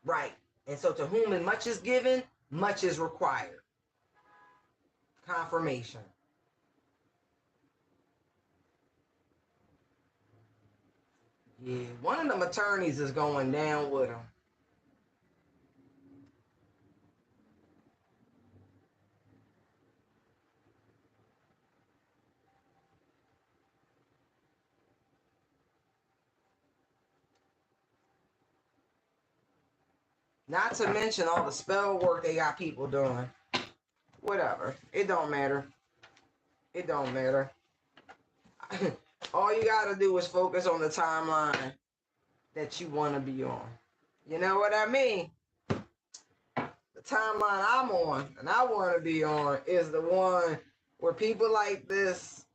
Right. And so to whom much is given, much is required. Confirmation. Yeah, one of them attorneys is going down with him. Not to mention all the spell work they got people doing. Whatever. It don't matter. It don't matter. All you got to do is focus on the timeline that you want to be on. You know what I mean? The timeline I'm on and I want to be on is the one where people like this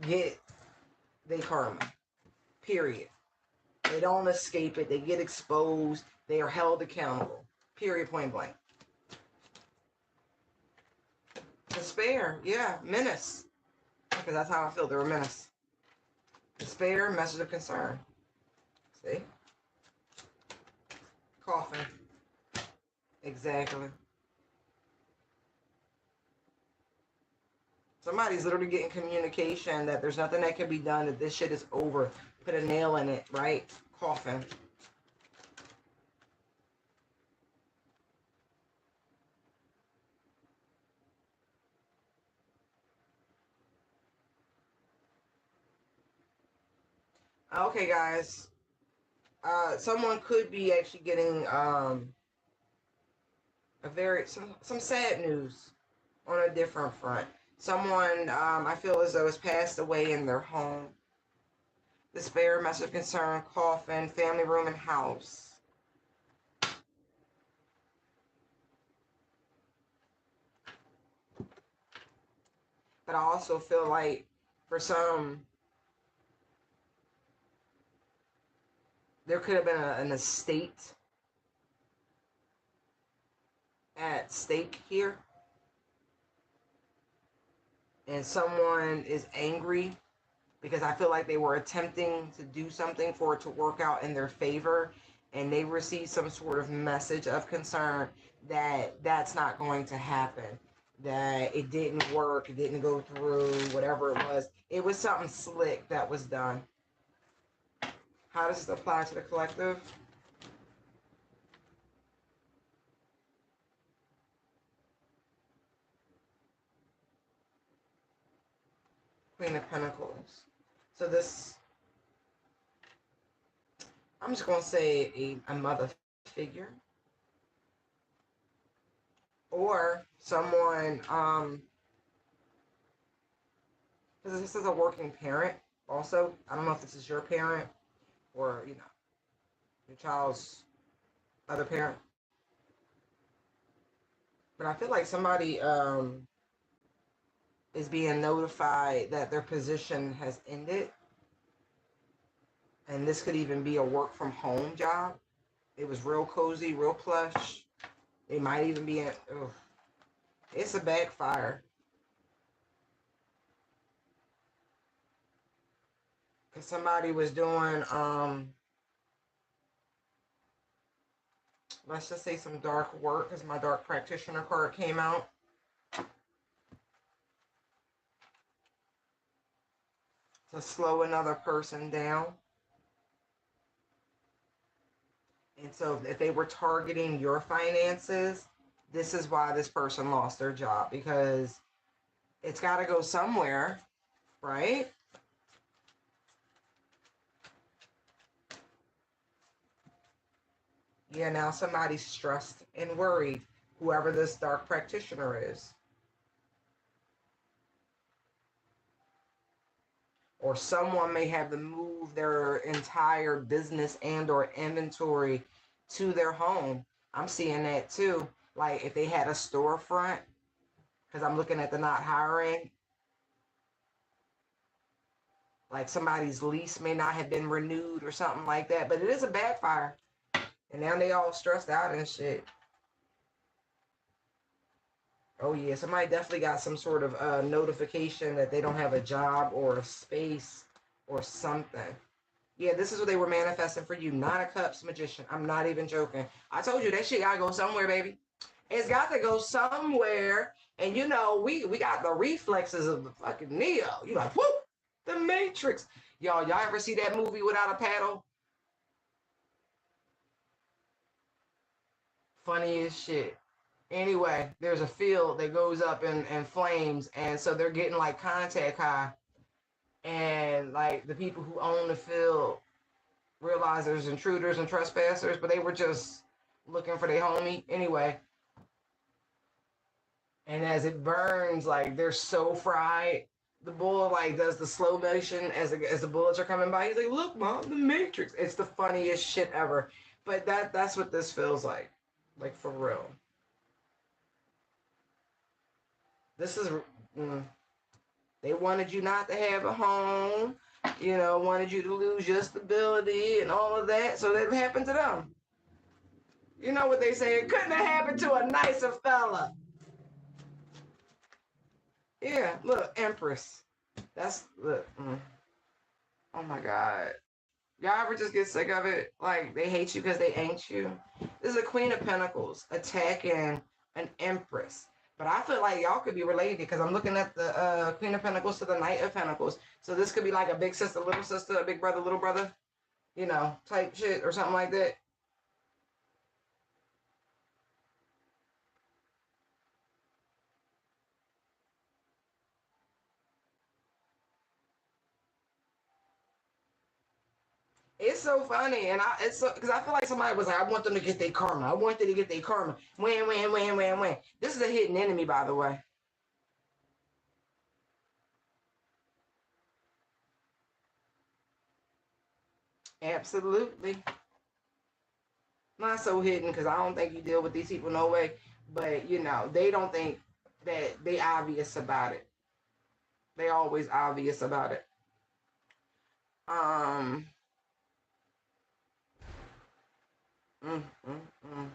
get their karma. Period. They don't escape it. They get exposed. They are held accountable. Period. Point blank. Despair. Yeah. Menace. Because that's how I feel. They're a menace. Despair. Message of concern. See? Coffin. Exactly. Somebody's literally getting communication that there's nothing that can be done, that this shit is over. Put a nail in it, right? Coffin. Okay, guys. Someone could be actually getting some sad news on a different front. Someone I feel as though has passed away in their home. Despair, message of concern, coffin, family room, and house. But I also feel like for some, there could have been an estate at stake here. And someone is angry because I feel like they were attempting to do something for it to work out in their favor, and they received some sort of message of concern that that's not going to happen, that it didn't work, it didn't go through, whatever it was. It was something slick that was done. How does this apply to the collective? Queen of Pentacles. So this, I'm just going to say a mother figure. Or someone, because this is a working parent also. I don't know if this is your parent or, your child's other parent. But I feel like somebody is being notified that their position has ended. And this could even be a work from home job. It was real cozy, real plush. They might even be in, it's a backfire. Because somebody was doing, let's just say some dark work, because my dark practitioner card came out. To slow another person down. And so if they were targeting your finances, this is why this person lost their job, because it's got to go somewhere, right? Yeah, now somebody's stressed and worried, whoever this dark practitioner is. Or someone may have to move their entire business and or inventory to their home. I'm seeing that too. Like if they had a storefront, because I'm looking at the not hiring, like somebody's lease may not have been renewed or something like that, but it is a backfire. And now they all stressed out and shit. Oh yeah, somebody definitely got some sort of notification that they don't have a job or a space or something. Yeah, this is what they were manifesting for you. Nine of Cups, Magician. I'm not even joking. I told you that shit gotta go somewhere, baby. It's got to go somewhere. And we got the reflexes of the fucking Neo. You like, whoop, the Matrix. Y'all ever see that movie Without a Paddle? Funny as shit. Anyway, there's a field that goes up in flames, and so they're getting like contact high, and like the people who own the field realize there's intruders and trespassers, but they were just looking for their homie anyway. And as it burns, like they're so fried, the bull like does the slow motion as the bullets are coming by. He's like, "Look, mom, the Matrix." It's the funniest shit ever. But that's what this feels like for real. This is, mm, they wanted you not to have a home, you know, wanted you to lose your stability and all of that. So that happened to them. You know what they say? It couldn't have happened to a nicer fella. Yeah, look, Empress. That's look. Oh my God. Y'all ever just get sick of it? Like they hate you because they ain't you. This is a Queen of Pentacles attacking an Empress. But I feel like y'all could be related because I'm looking at the Queen of Pentacles to the Knight of Pentacles. So this could be like a big sister, a big brother, little brother, you know, type shit or something like that. It's so funny, and it's so because I feel like somebody was like, I want them to get their karma. I want them to get their karma. Win, win, win, win, win. This is a hidden enemy, by the way. Absolutely. Not so hidden because I don't think you deal with these people no way. But you know, they don't think that they obvious about it. They always obvious about it. Um, mm, mm, mm.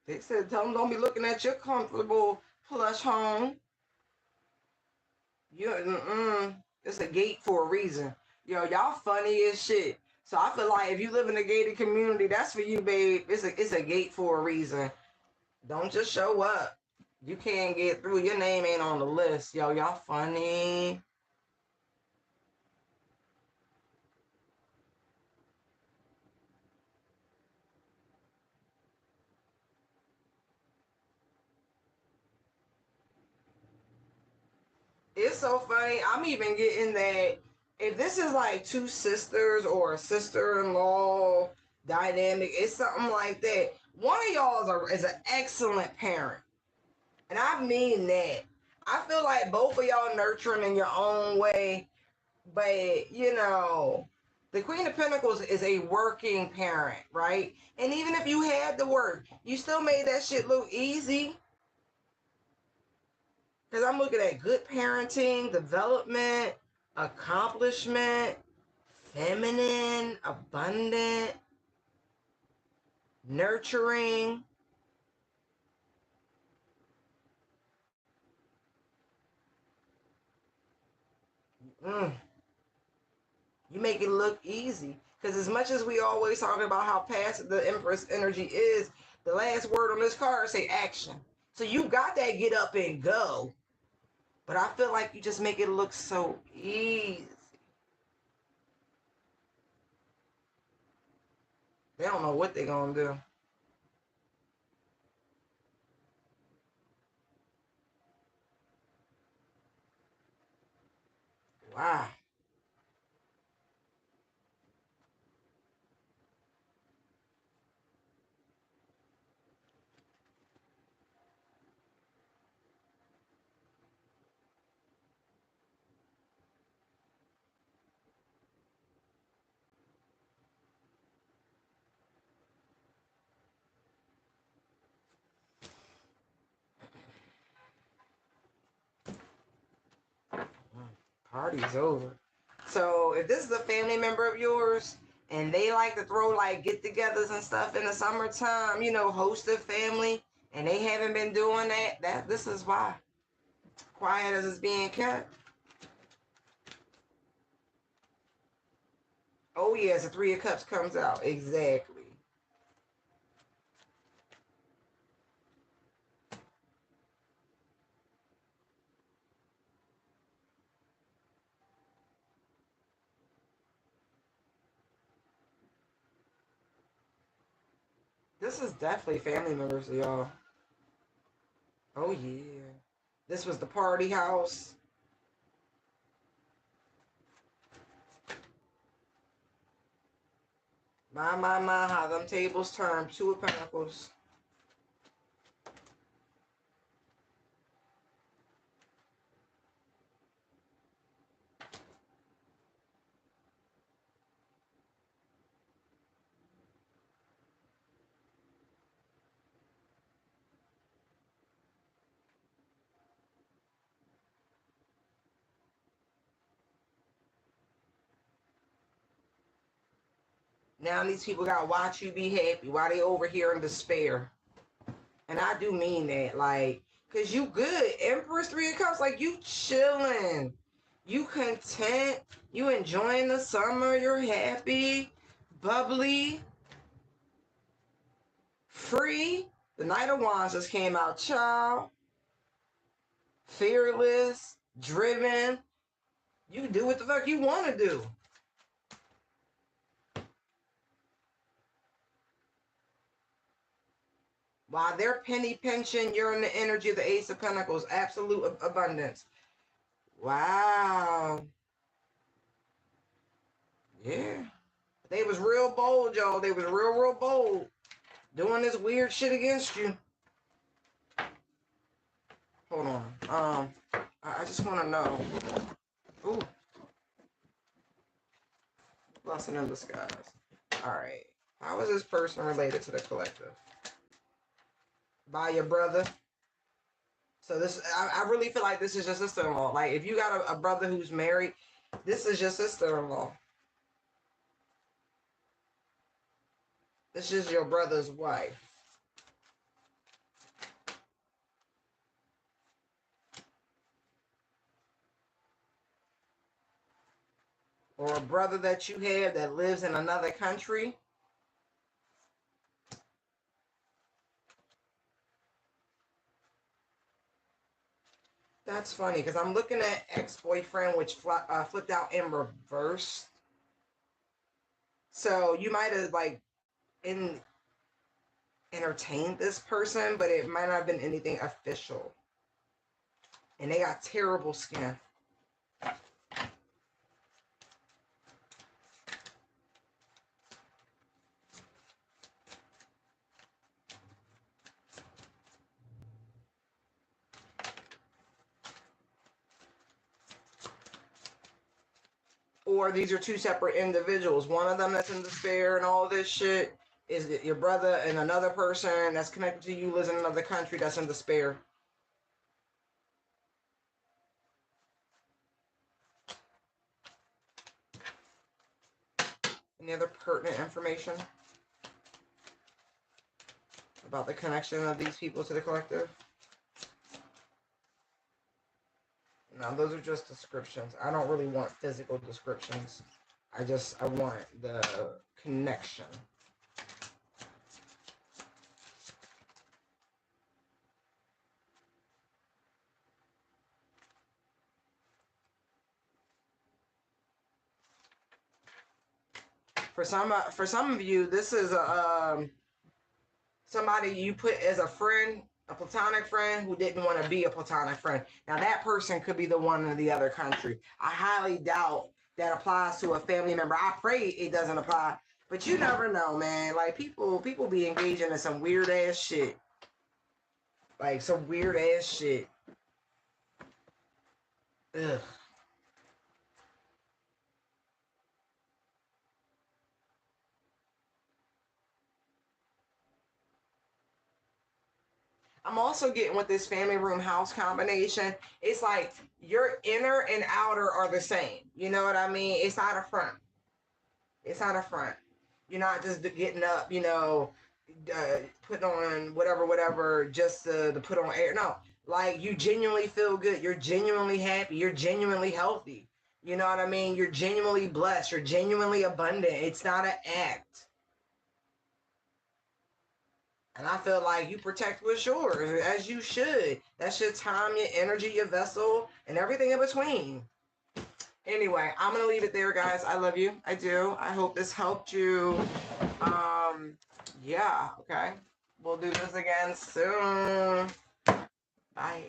They said, tell them don't be looking at your comfortable plush home. You, it's a gate for a reason. Yo, y'all funny as shit. So I feel like if you live in a gated community, that's for you, babe. It's a gate for a reason. Don't just show up. You can't get through. Your name ain't on the list. Yo, y'all funny. It's so funny. I'm even getting that if this is like two sisters or a sister-in-law dynamic, it's something like that. One of y'all is an excellent parent. And I mean that. I feel like both of y'all nurturing in your own way, but you know, the Queen of Pentacles is a working parent, right? And even if you had to work, you still made that shit look easy. Because I'm looking at good parenting, development, accomplishment, feminine, abundant, nurturing. Mm, you make it look easy. Because as much as we always talking about how passive the Empress energy is, the last word on this card say action. So you got that get up and go. But I feel like you just make it look so easy. They don't know what they're going to do. Wow. Party's over. So if this is a family member of yours and they like to throw like get-togethers and stuff in the summertime, you know, host a family, and they haven't been doing that this is why. Quiet as it's being kept. Oh yes, the Three of Cups comes out. Exactly. This is definitely family members, y'all. Oh yeah. This was the party house. My, how them tables turn. Two of Pentacles. Now these people got to watch you be happy while they over here in despair. And I do mean that, like, because you good. Empress, Three of Cups, like, you chilling. You content. You enjoying the summer. You're happy, bubbly, free. The Knight of Wands just came out, child. Fearless, driven. You can do what the fuck you want to do. While they're penny pinching, you're in the energy of the Ace of Pentacles. Absolute abundance. Wow. Yeah. They was real bold, y'all. They was real bold. Doing this weird shit against you. Hold on. I just want to know. Ooh. Blessing in disguise. Alright. How is this person related to the collective? By your brother. So this, I really feel like this is just a sister-in-law. Like, if you got a brother who's married, this is just a sister-in-law. This is your brother's wife. Or a brother that you have that lives in another country. That's funny, because I'm looking at ex-boyfriend, which flipped out in reverse. So you might have, like, entertained this person, but it might not have been anything official. And they got terrible skin. Or these are two separate individuals. One of them that's in despair and all this shit is your brother, and another person that's connected to you lives in another country that's in despair. Any other pertinent information about the connection of these people to the collective? No, those are just descriptions. I don't really want physical descriptions. I want the connection. For some of you, this is somebody you put as a friend, a platonic friend who didn't want to be a platonic friend. Now that person could be the one in the other country. I highly doubt that applies to a family member. I pray it doesn't apply, but you never know, man. Like people be engaging in some weird ass shit. Like some weird ass shit. Ugh. I'm also getting with this family room house combination. It's like your inner and outer are the same. You know what I mean? It's not a front. It's not a front. You're not just getting up, putting on whatever, just to put on air. No, like you genuinely feel good. You're genuinely happy. You're genuinely healthy. You know what I mean? You're genuinely blessed. You're genuinely abundant. It's not an act. And I feel like you protect what's yours, as you should. That's your time, your energy, your vessel, and everything in between. Anyway, I'm going to leave it there, guys. I love you. I do. I hope this helped you. Yeah, okay. We'll do this again soon. Bye.